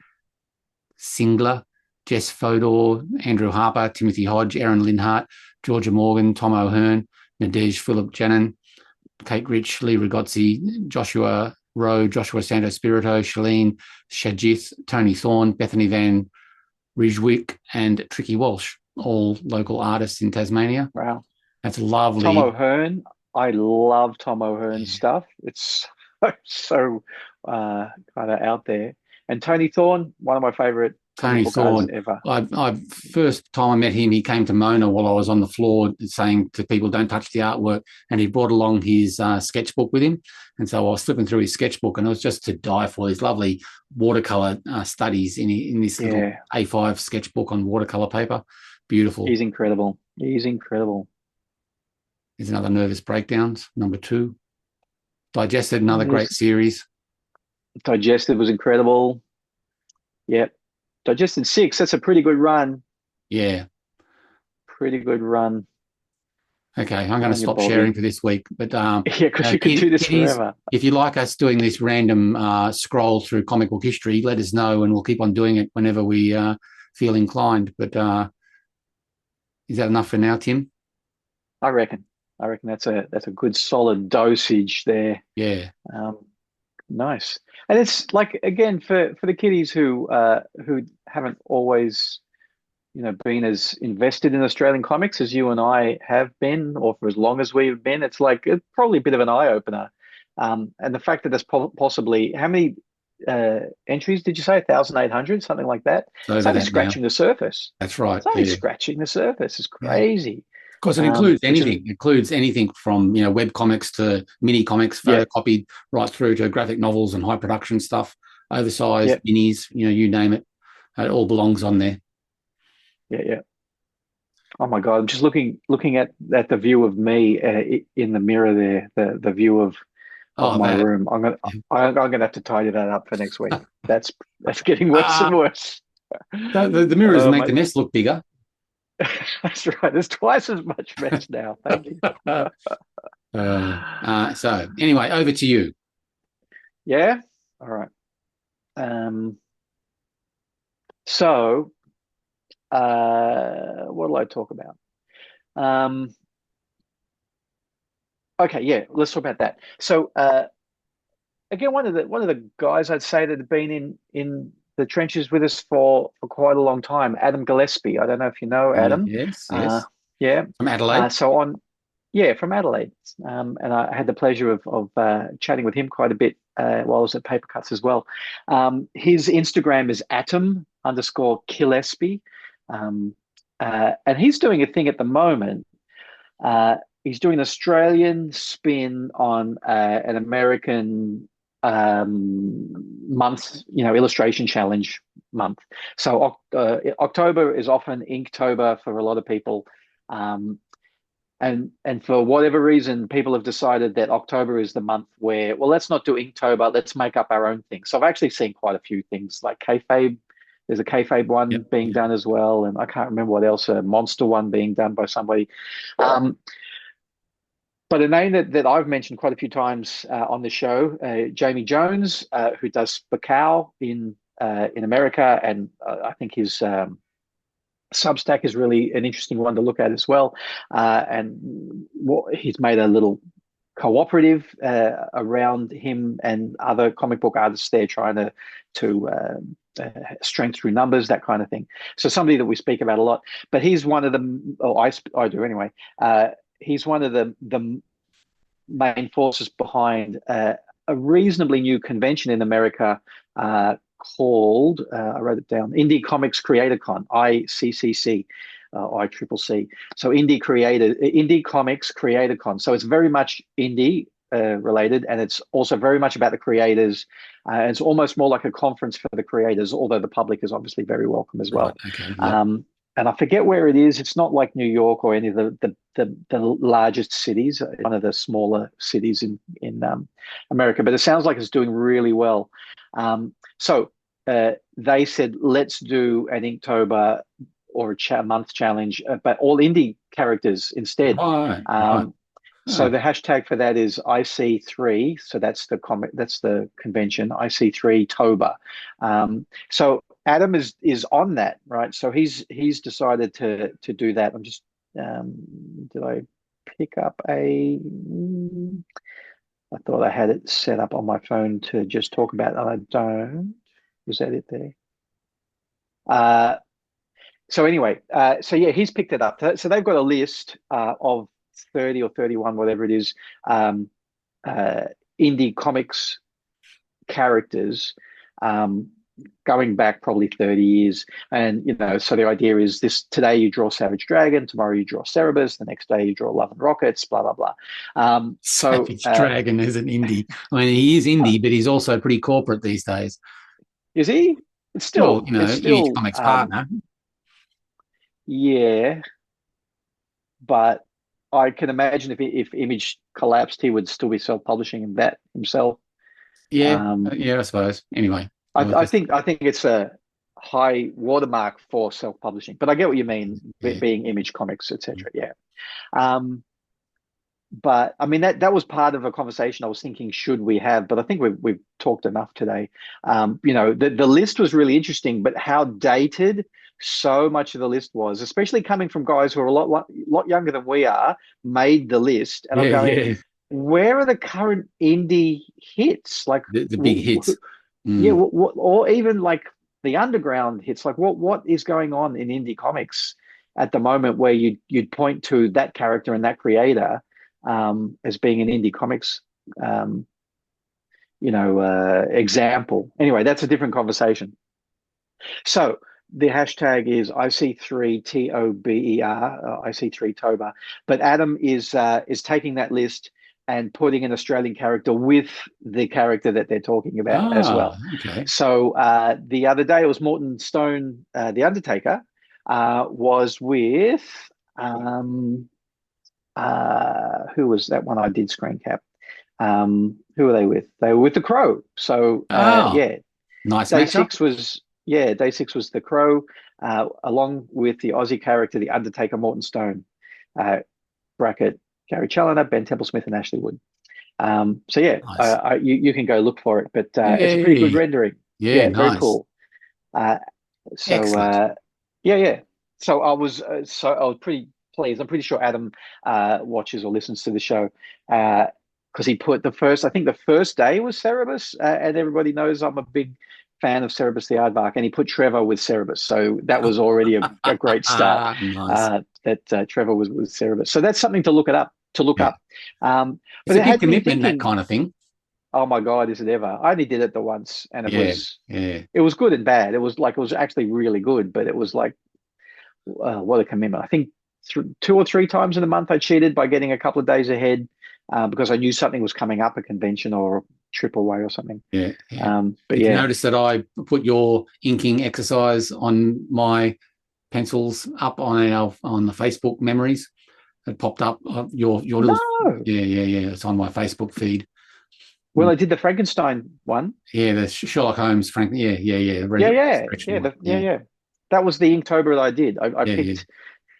B: Singler, Jess Fodor, Andrew Harper, Timothy Hodge, Aaron Linhart, Georgia Morgan, Tom O'Hearn, Nadej Philip Janin, Kate Rich, Lee Rigozzi, Joshua Rowe, Joshua Santo Spirito, Shalene Shajith, Tony Thorne, Bethany Van Rijwick, and Tricky Walsh, all local artists in Tasmania.
C: Wow.
B: That's lovely.
C: Tom O'Hearn. I love Tom O'Hearn's stuff. It's so kind of out there. And Tony Thorne, one of my favorite
B: Tony Thorne
C: ever.
B: I first time I met him, he came to Mona while I was on the floor saying to people, "Don't touch the artwork," and he brought along his sketchbook with him. And so I was flipping through his sketchbook, and it was just to die for. These lovely watercolor studies in this little A5 sketchbook on watercolor paper. Beautiful.
C: He's incredible. He's incredible.
B: Here's another Nervous Breakdowns, number 2. Digested, another great series.
C: Digested was incredible. Yep. Digested 6. That's a pretty good run.
B: Yeah.
C: Pretty good run.
B: Okay, I'm going to stop sharing for this week. But
C: yeah, because you could do this forever.
B: If you like us doing this random scroll through comic book history, let us know, and we'll keep on doing it whenever we feel inclined. But is that enough for now, Tim?
C: I reckon that's a good solid dosage there.
B: Yeah.
C: Nice. And it's like, again, for the kiddies who haven't always, been as invested in Australian comics as you and I have been, or for as long as we've been, it's probably a bit of an eye opener. And the fact that there's possibly, how many entries did you say? 1,800, something like that. It's only scratching the surface.
B: That's right.
C: It's only scratching the surface. It's crazy.
B: Yeah. Of course, it includes anything. It includes anything from web comics to mini comics, photocopied, right through to graphic novels and high production stuff, oversized minis. You name it. It all belongs on there.
C: Yeah. Oh my God! I'm just looking at the view of me in the mirror there. The view of my room. I'm gonna have to tidy that up for next week. That's getting worse and worse.
B: The mirrors make the nest look bigger.
C: That's right. There's twice as much mess now. Thank you.
B: So anyway, over to you.
C: Yeah. All right. So, what will I talk about? Okay. Yeah. Let's talk about that. So, again, one of the guys I'd say that have been in the trenches with us for quite a long time, Adam Gillespie. I don't know if you know Adam.
B: Yes.
C: Yeah.
B: From Adelaide.
C: From Adelaide. And I had the pleasure of chatting with him quite a bit while I was at Paper Cuts as well. His Instagram is atom_Gillespie. And he's doing a thing at the moment. He's doing an Australian spin on an American month, illustration challenge month. So October is often Inktober for a lot of people, and for whatever reason, people have decided that October is the month where, well, let's not do Inktober, let's make up our own thing. So I've actually seen quite a few things like kayfabe. There's a kayfabe one being done as well, and I can't remember what else, a monster one being done by somebody. But a name that I've mentioned quite a few times on the show, Jamie Jones, who does Spacao in America, and I think his Substack is really an interesting one to look at as well. And he's made a little cooperative around him and other comic book artists there, trying to strength through numbers, that kind of thing. So somebody that we speak about a lot. But he's one of the, I do anyway. He's one of the main forces behind a reasonably new convention in America called, I wrote it down, Indie Comics Creator Con, ICCC, ICCC. So Indie Comics Creator Con. So it's very much indie related, and it's also very much about the creators. It's almost more like a conference for the creators, although the public is obviously very welcome as well.
B: Right, okay, yeah.
C: And I forget where it is. It's not like New York or any of the largest cities, one of the smaller cities in America. But it sounds like it's doing really well. So they said, let's do an Inktober or a month challenge, but all indie characters instead.
B: Right.
C: So the hashtag for that is IC3. So that's the convention, IC3 Tober. So Adam is on that, right? So he's decided to do that. I'm just did I pick up I thought I had it set up on my phone to just talk about it, and I don't. Was that it there? So anyway, he's picked it up. So they've got a list of 30 or 31, whatever it is, indie comics characters going back probably 30 years. And, so the idea is today you draw Savage Dragon, tomorrow you draw Cerebus, the next day you draw Love and Rockets, blah, blah, blah.
B: Savage Dragon is an indie. I mean, he is indie, but he's also pretty corporate these days.
C: Is he? It's still,
B: Image Comics partner.
C: Yeah. But I can imagine if Image collapsed, he would still be self-publishing that himself.
B: Yeah, I suppose. Anyway,
C: I think it's a high watermark for self-publishing. But I get what you mean, being Image Comics, etc. Yeah. But I mean, that was part of a conversation I was thinking, should we have? But I think we've talked enough today. The list was really interesting, but how dated so much of the list was, especially coming from guys who are a lot younger than we are, made the list. And I'm going, where are the current indie hits? Like
B: the big hits.
C: Yeah, or even like the underground hits. Like what is going on in indie comics at the moment where you'd point to that character and that creator as being an indie comics, example. Anyway, that's a different conversation. So the hashtag is IC3TOBER, IC3Tober. But Adam is taking that list and putting an Australian character with the character that they're talking about as well.
B: Okay.
C: So the other day it was Morton Stone, the Undertaker, was with who was that one I did screen cap? Who were they with? They were with the Crow. So
B: nice.
C: Day 6 was the Crow, along with the Aussie character, the Undertaker, Morton Stone, bracket Gary Chaloner, Ben Temple-Smith, and Ashley Wood. Nice. You can go look for it, but it's a pretty good rendering.
B: Yeah, nice.
C: Very cool.
B: Excellent.
C: So I was pretty pleased. I'm pretty sure Adam watches or listens to the show because he put the first day was Cerebus, and everybody knows I'm a big fan of Cerebus the Aardvark, and he put Trevor with Cerebus, so that was already a great start.
B: Nice.
C: That Trevor was with Cerebus, so that's something to look up. But
B: it's a big commitment, that kind of thing.
C: Oh my God, is it ever? I only did it the once, and it was good and bad. It was actually really good, but it was like what a commitment. I think 2 or 3 times in a month I cheated by getting a couple of days ahead because I knew something was coming up, a convention or a trip away or something.
B: But you notice that I put your inking exercise on my pencils up on the Facebook memories. It popped up your little it's on my Facebook feed.
C: Well, I did the Frankenstein one.
B: Yeah, the Sherlock Holmes That
C: was the Inktober that I did. I picked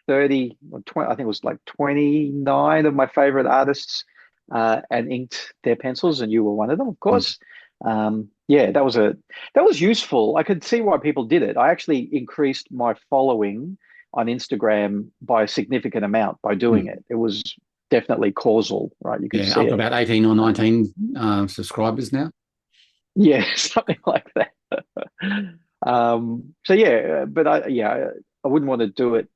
C: 30 or 20, I think it was like 29 of my favorite artists and inked their pencils, and you were one of them, of course. That was useful. I could see why people did it. I actually increased my following on Instagram by a significant amount by doing it. It was definitely causal, right? You could see
B: up to about 18 or 19 subscribers now.
C: Yeah, something like that. But I wouldn't want to do it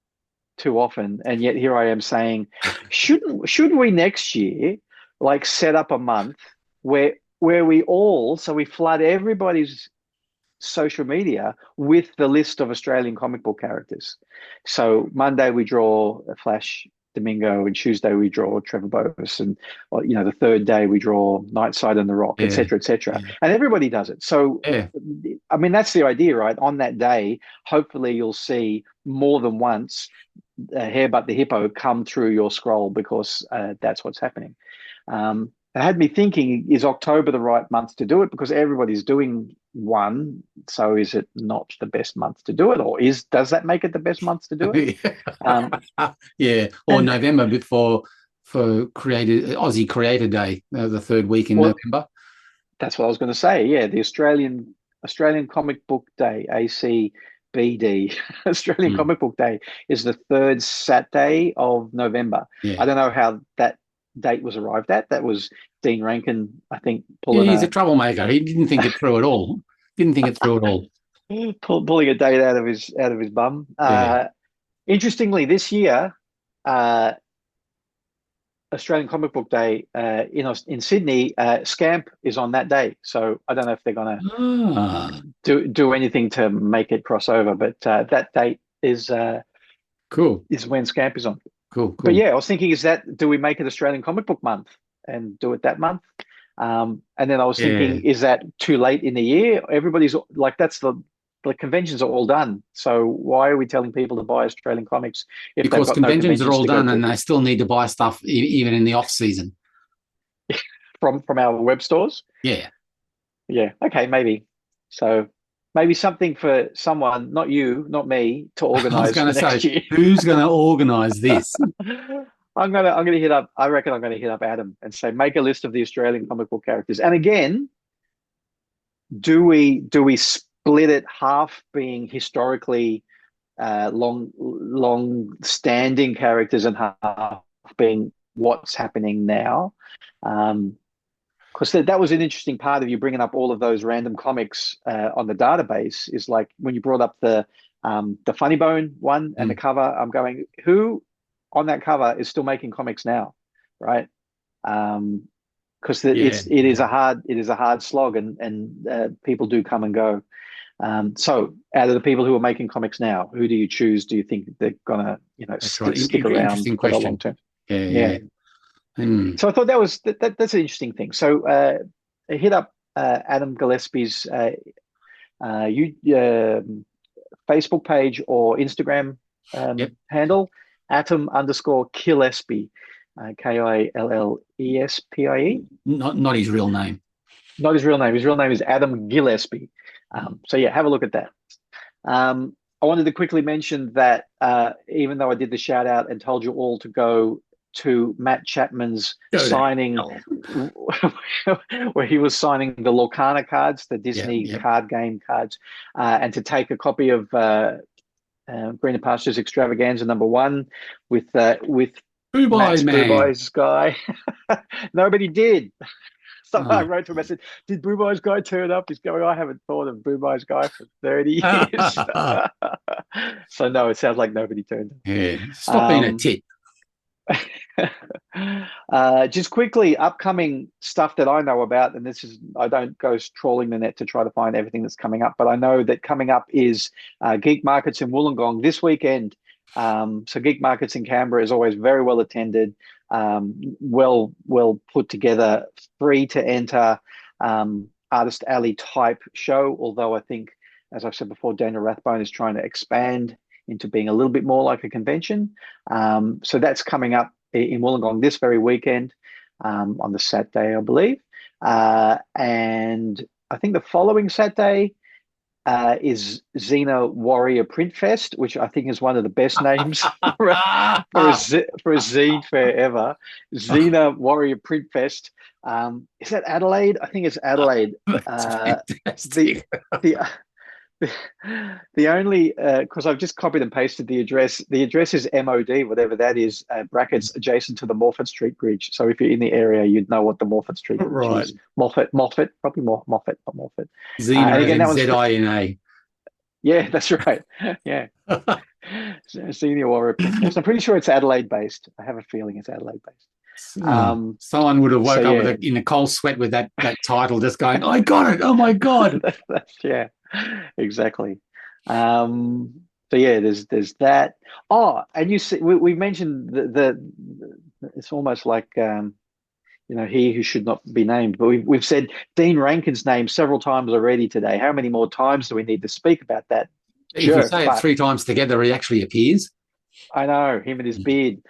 C: too often, and yet here I am saying, should we next year like set up a month where we flood everybody's social media with the list of Australian comic book characters. So Monday we draw Flash Damingo, and Tuesday we draw Trevor Bovis, and the third day we draw Nightside and the Rock, etc., etc. And everybody does it. So I mean, that's the idea, right? On that day, hopefully you'll see more than once Hairbutt the Hippo come through your scroll, because that's what's happening. It had me thinking, is October the right month to do it? Because everybody's doing one. So is it not the best month to do it? Or does that make it the best month to do it?
B: Or November for Aussie Creator Day, the third week in November.
C: That's what I was going to say. Yeah, the Australian Comic Book Day, ACBD, Australian Comic Book Day, is the third Saturday of November. I don't know how that date was arrived at. That was Dean Rankine, I think,
B: he's a troublemaker. He didn't think it through at all.
C: Pulling a date out of his bum. Interestingly, this year, Australian Comic Book Day in Sydney, Scamp is on that day. So I don't know if they're going to do anything to make it cross over, but that date is
B: cool.
C: Is when Scamp is on.
B: Cool.
C: But I was thinking, do we make it Australian Comic Book Month and do it that month? And then I was thinking, is that too late in the year? Everybody's like, the conventions are all done. So why are we telling people to buy Australian comics
B: because conventions are all done and they still need to buy stuff even in the off season
C: from our web stores?
B: Yeah.
C: Okay, maybe. So maybe something for someone, not you, not me, to
B: I was
C: organise
B: going
C: for
B: to
C: next
B: say,
C: year.
B: who's going to organise this?
C: I'm gonna hit up. I reckon I'm gonna hit up Adam and say, make a list of the Australian comic book characters. And again, do we split it half being historically long standing characters and half being what's happening now? Because that was an interesting part of you bringing up all of those random comics on the database. Is like when you brought up the Funny Bone one and the cover. I'm going, who on that cover is still making comics now, right? Because it is a hard slog, and people do come and go. So, out of the people who are making comics now, who do you choose? Do you think they're gonna, stick around
B: Interesting
C: for the
B: question.
C: long term?
B: Yeah.
C: So I thought that's an interesting thing. So hit up Adam Gillespie's Facebook page or Instagram handle, Atom_Gillespie, Killespie.
B: Not his real name.
C: Not his real name. His real name is Adam Gillespie. So yeah, have a look at that. I wanted to quickly mention that even though I did the shout out and told you all to go to Matt Chapman's signing, where he was signing the Lorcana cards, the Disney card game cards, and to take a copy of Greener Pastures Extravaganza #1 with Matt's Boo-Boy's guy. Nobody did. So I wrote to him, I said, did Boo-Boy's guy turn up? He's going, I haven't thought of Boo-Boy's guy for 30 years. So no, it sounds like nobody turned up.
B: Yeah, stop being a tit.
C: Just quickly, upcoming stuff that I know about, and I don't go trawling the net to try to find everything that's coming up, but I know that coming up is Geek Markets in Wollongong this weekend. So Geek Markets in Canberra is always very well attended, well put together, free to enter, artist alley type show, although I think, as I've said before, Daniel Rathbone is trying to expand into being a little bit more like a convention. So that's coming up in Wollongong this very weekend, on the Saturday, I believe. And I think the following Saturday is Xena Warrior Print Fest, which I think is one of the best names for a zine fair ever. Xena Warrior Print Fest. Is that Adelaide? I think it's Adelaide.
B: Fantastic.
C: The only, because I've just copied and pasted the address. The address is MOD, whatever that is, brackets adjacent to the Moffat Street Bridge. So if you're in the area, you'd know what the Moffat Street Bridge is. Moffat, probably more Moffat, not Moffat.
B: Xena, again, Z-I-N-A.
C: Yeah, that's right. Yeah. Senior Warrior. I'm pretty sure it's Adelaide based. I have a feeling it's Adelaide based.
B: Someone would have woke up in a cold sweat with that title, just going, I got it. Oh my God.
C: Yeah, exactly. So yeah, there's that. Oh, and you see, we mentioned the it's almost like he who should not be named, but we've said Dean Rankin's name several times already today. How many more times do we need to speak about that?
B: If you say it 3 times together, he actually appears.
C: I know, him and his beard.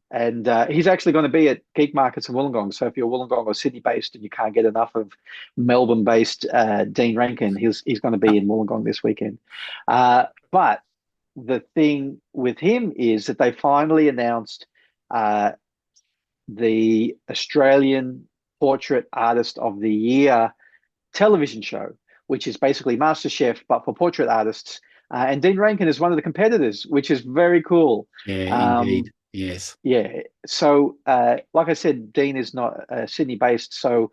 C: And he's actually going to be at Geek Markets in Wollongong. So if you're Wollongong or Sydney-based and you can't get enough of Melbourne-based Dean Rankin, he's going to be in Wollongong this weekend. But the thing with him is that they finally announced the Australian Portrait Artist of the Year television show, which is basically MasterChef, but for portrait artists. And Dean Rankin is one of the competitors, which is very cool.
B: Yeah, indeed. Yes.
C: Yeah. So, like I said, Dean is not Sydney-based. So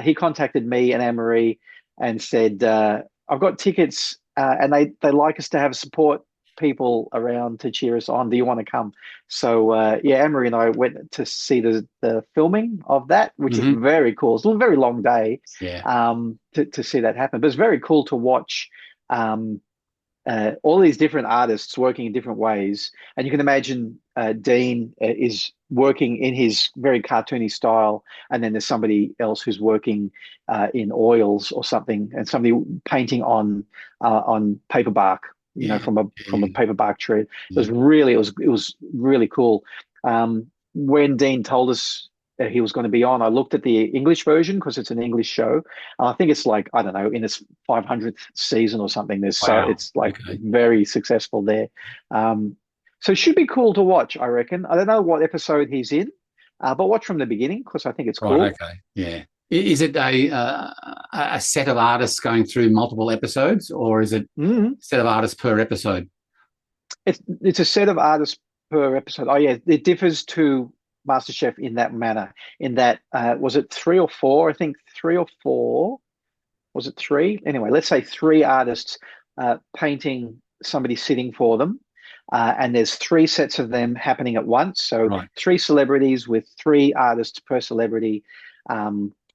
C: he contacted me and Anne-Marie and said, I've got tickets and they like us to have support people around to cheer us on. Do you want to come? So, Anne-Marie and I went to see the filming of that, which is very cool. It's a very long day to see that happen. But it's very cool to watch all these different artists working in different ways. And you can imagine Dean is working in his very cartoony style, and then there's somebody else who's working in oils or something, and somebody painting on paper bark, from a paper bark tree. It was really cool. When Dean told us he was going to be on. I looked at the English version because it's an English show. I think it's like, I don't know, in its 500th season or something. It's like very successful there. So it should be cool to watch, I reckon. I don't know what episode he's in, but watch from the beginning because I think it's cool.
B: Right, okay, yeah. Is it a set of artists going through multiple episodes, or is it a set of artists per episode?
C: It's a set of artists per episode. Oh, yeah, it differs to MasterChef in that manner. In that, was it 3 or 4? I think 3 or 4. Was it 3? Anyway, let's say 3 artists painting somebody sitting for them. And there's 3 sets of them happening at once. So 3 celebrities with 3 artists per celebrity,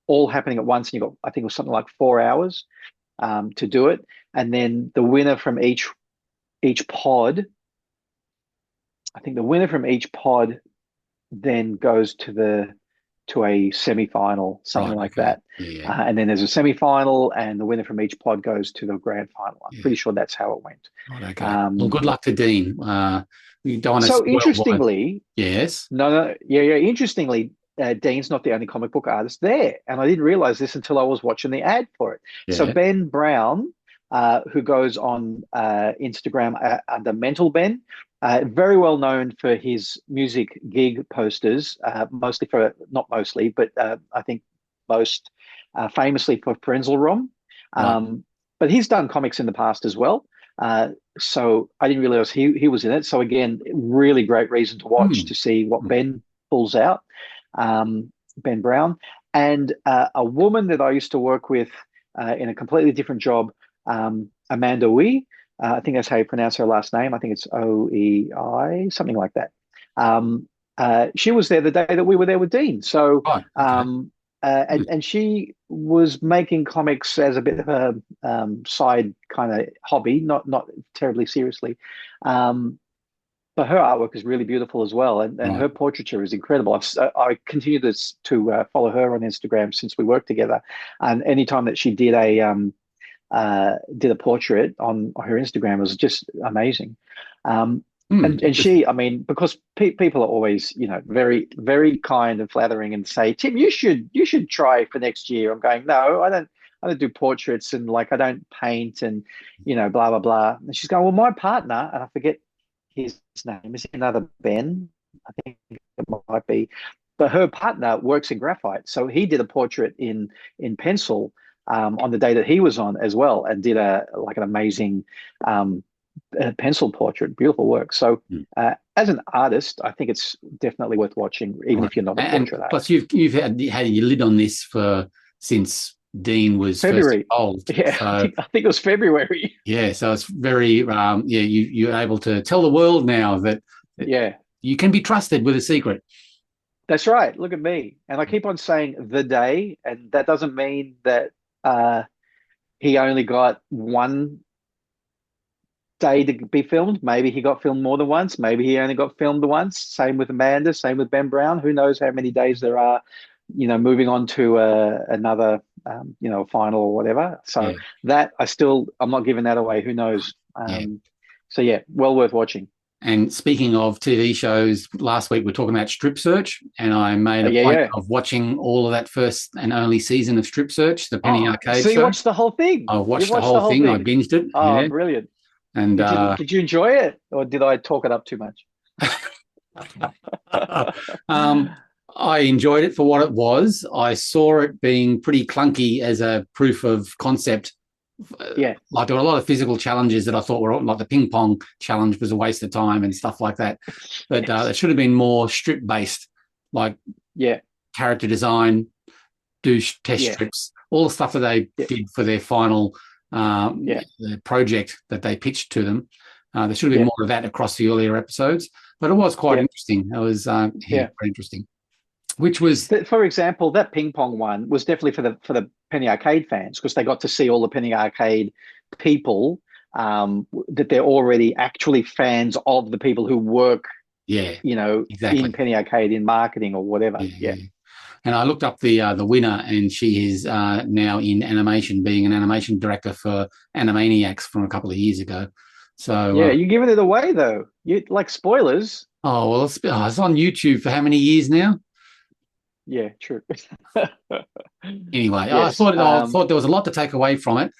C: all happening at once. And you've got, I think it was something like 4 hours to do it. And then the winner from each pod, I think the winner from each pod then goes to a semi-final, something like that. Yeah. And then there's a semi-final, and the winner from each pod goes to the grand final. I'm pretty sure that's how it went.
B: Right, okay. Well, good luck to Dean. You don't want to
C: so interestingly,
B: yes.
C: Interestingly, Dean's not the only comic book artist there, and I didn't realize this until I was watching the ad for it. Yeah. So Ben Brown, who goes on Instagram under Mental Ben, very well known for his music gig posters, not mostly, but I think most famously for Frenzel Rom. But he's done comics in the past as well. So I didn't realize he was in it. So again, really great reason to watch to see what Ben pulls out, Ben Brown. And a woman that I used to work with in a completely different job, Amanda Wee. I think that's how you pronounce her last name. I think it's Oei, something like that. She was there the day that we were there with Dean. So, and she was making comics as a bit of a side kind of hobby, not terribly seriously. But her artwork is really beautiful as well, and her portraiture is incredible. I continue to follow her on Instagram since we worked together, and anytime that she did a portrait on her Instagram was just amazing. And she, I mean, because people are always, very, very kind and flattering and say, Tim, you should try for next year. I'm going, no, I don't do portraits, and like, I don't paint, and, blah, blah, blah. And she's going, well, my partner, and I forget his name, is another Ben, I think it might be, but her partner works in graphite. So he did a portrait in pencil on the day that he was on as well, and did an amazing pencil portrait, beautiful work. So as an artist, I think it's definitely worth watching, even if you're not a portrait artist.
B: Plus, you've had your lid on this since Dean was
C: February.
B: First involved.
C: Yeah, so, I think it was February.
B: Yeah, so it's very you're able to tell the world now that you can be trusted with a secret.
C: That's right. Look at me. And I keep on saying the day, and that doesn't mean that he only got one day to be filmed. Maybe he got filmed more than once. Maybe he only got filmed once. Same with Amanda, same with Ben Brown. Who knows how many days there are, moving on to another, final or whatever. So that I'm not giving that away. Who knows? So yeah, well worth watching.
B: And speaking of TV shows, last week we were talking about Strip Search, and I made a point of watching all of that first and only season of Strip Search, the Penny Arcade show.
C: So you watched the whole thing?
B: I watched the whole thing. I binged it.
C: Oh, brilliant.
B: And
C: did you enjoy it, or did I talk it up too much?
B: I enjoyed it for what it was. I saw it being pretty clunky as a proof of concept.
C: Yeah,
B: like there were a lot of physical challenges that I thought were, like the ping pong challenge was a waste of time and stuff like that. But it should have been more strip based, like character design, do test strips, all the stuff that they did for their final the project that they pitched to them. There should have been more of that across the earlier episodes, but it was quite interesting. It was very interesting. Which was,
C: for example, that ping pong one was definitely for the Penny Arcade fans, because they got to see all the Penny Arcade people that they're already actually fans of the people who work, in Penny Arcade in marketing or whatever. Yeah.
B: And I looked up the winner, and she is now in animation, being an animation director for Animaniacs from a couple of years ago. So
C: you're giving it away though. You like spoilers.
B: Oh well, it's on YouTube for how many years now?
C: Yeah, true.
B: Anyway,
C: Yes.
B: I thought there was a lot to take away from it,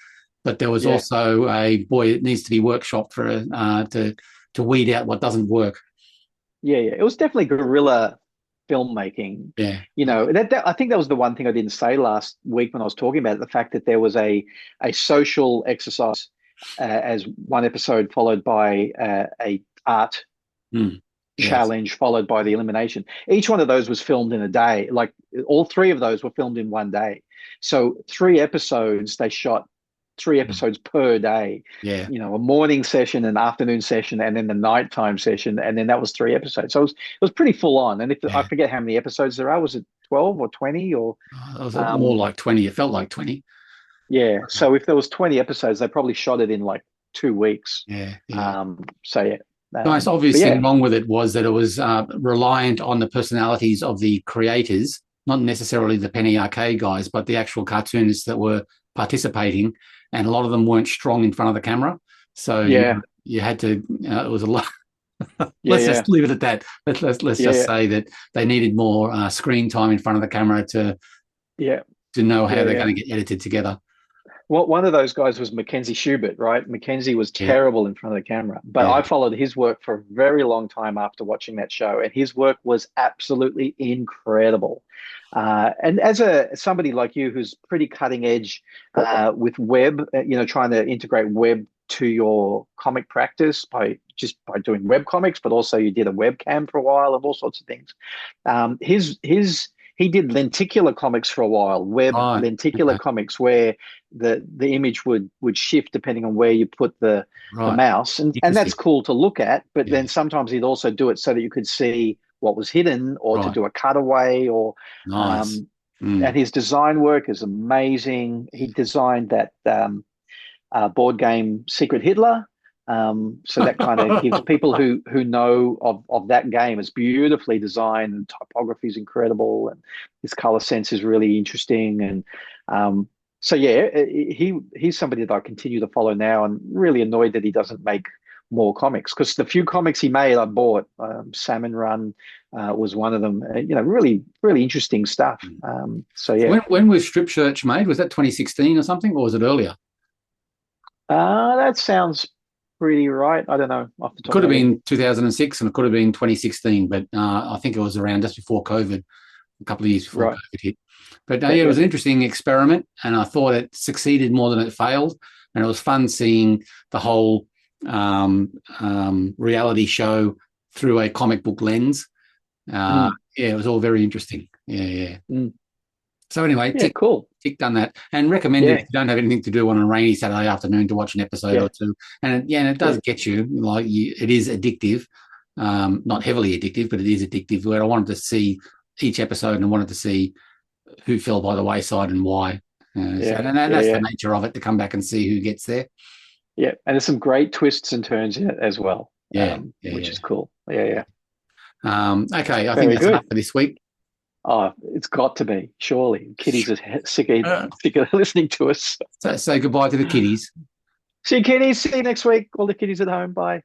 B: but there was also it needs to be workshopped for to weed out what doesn't work.
C: Yeah, yeah. It was definitely guerrilla filmmaking.
B: Yeah.
C: You know, I think that was the one thing I didn't say last week when I was talking about it, the fact that there was a social exercise as one episode followed by a art challenge followed by the elimination. Each one of those was filmed in a day. Like all three of those were filmed in one day. So 3 episodes, they shot 3 episodes per day.
B: Yeah.
C: You know, a morning session, an afternoon session, and then the nighttime session, and then that was 3 episodes. So it was pretty full on. And if I forget how many episodes there are, was it 12 or 20 or?
B: It was more like 20. It felt like 20.
C: Yeah. So if there was 20 episodes, they probably shot it in like 2 weeks.
B: Yeah.
C: So yeah.
B: The most obvious thing wrong with it was that it was reliant on the personalities of the creators, not necessarily the Penny Arcade guys, but the actual cartoonists that were participating, and a lot of them weren't strong in front of the camera. So you had to. It was a lot. Let's just leave it at that. Let's just say that they needed more screen time in front of the camera to know how they're going to get edited together.
C: Well, one of those guys was Mackenzie Schubert, right? Mackenzie was terrible in front of the camera, but I followed his work for a very long time after watching that show, and his work was absolutely incredible. And as somebody like you who's pretty cutting edge with web, trying to integrate web to your comic practice by doing web comics, but also you did a webcam for a while and all sorts of things. He did lenticular comics for a while, lenticular comics, where the image would shift depending on where you put the mouse, and that's cool to look at. But then sometimes he'd also do it so that you could see what was hidden, or to do a cutaway, or and his design work is amazing. He designed that board game Secret Hitler. So that kind of gives people who know of that game. It's beautifully designed, and typography is incredible, and his color sense is really interesting. And so he's somebody that I continue to follow now, and really annoyed that he doesn't make more comics, because the few comics he made I bought. Salmon Run was one of them. Really, really interesting stuff. So yeah.
B: When was Strip Search made? Was that 2016 or something, or was it earlier?
C: That sounds pretty right. I don't know. Off the top
B: could have been 2006 and it could have been 2016, but I think it was around just before COVID, a couple of years before COVID hit. But it was an interesting experiment, and I thought it succeeded more than it failed. And it was fun seeing the whole reality show through a comic book lens. It was all very interesting. So anyway, Tick done that, and recommended if you don't have anything to do on a rainy Saturday afternoon to watch an episode or two. And it does get you, it is addictive, not heavily addictive, but it is addictive, where I wanted to see each episode and I wanted to see who fell by the wayside and why. That's the nature of it, to come back and see who gets there.
C: Yeah, and there's some great twists and turns in it as well, which is cool. Okay,
B: I think that's enough for this week.
C: Oh, it's got to be, surely. Kiddies are sick of listening to us.
B: So say goodbye to the kiddies.
C: See you, kiddies. See you next week. All the kiddies at home. Bye.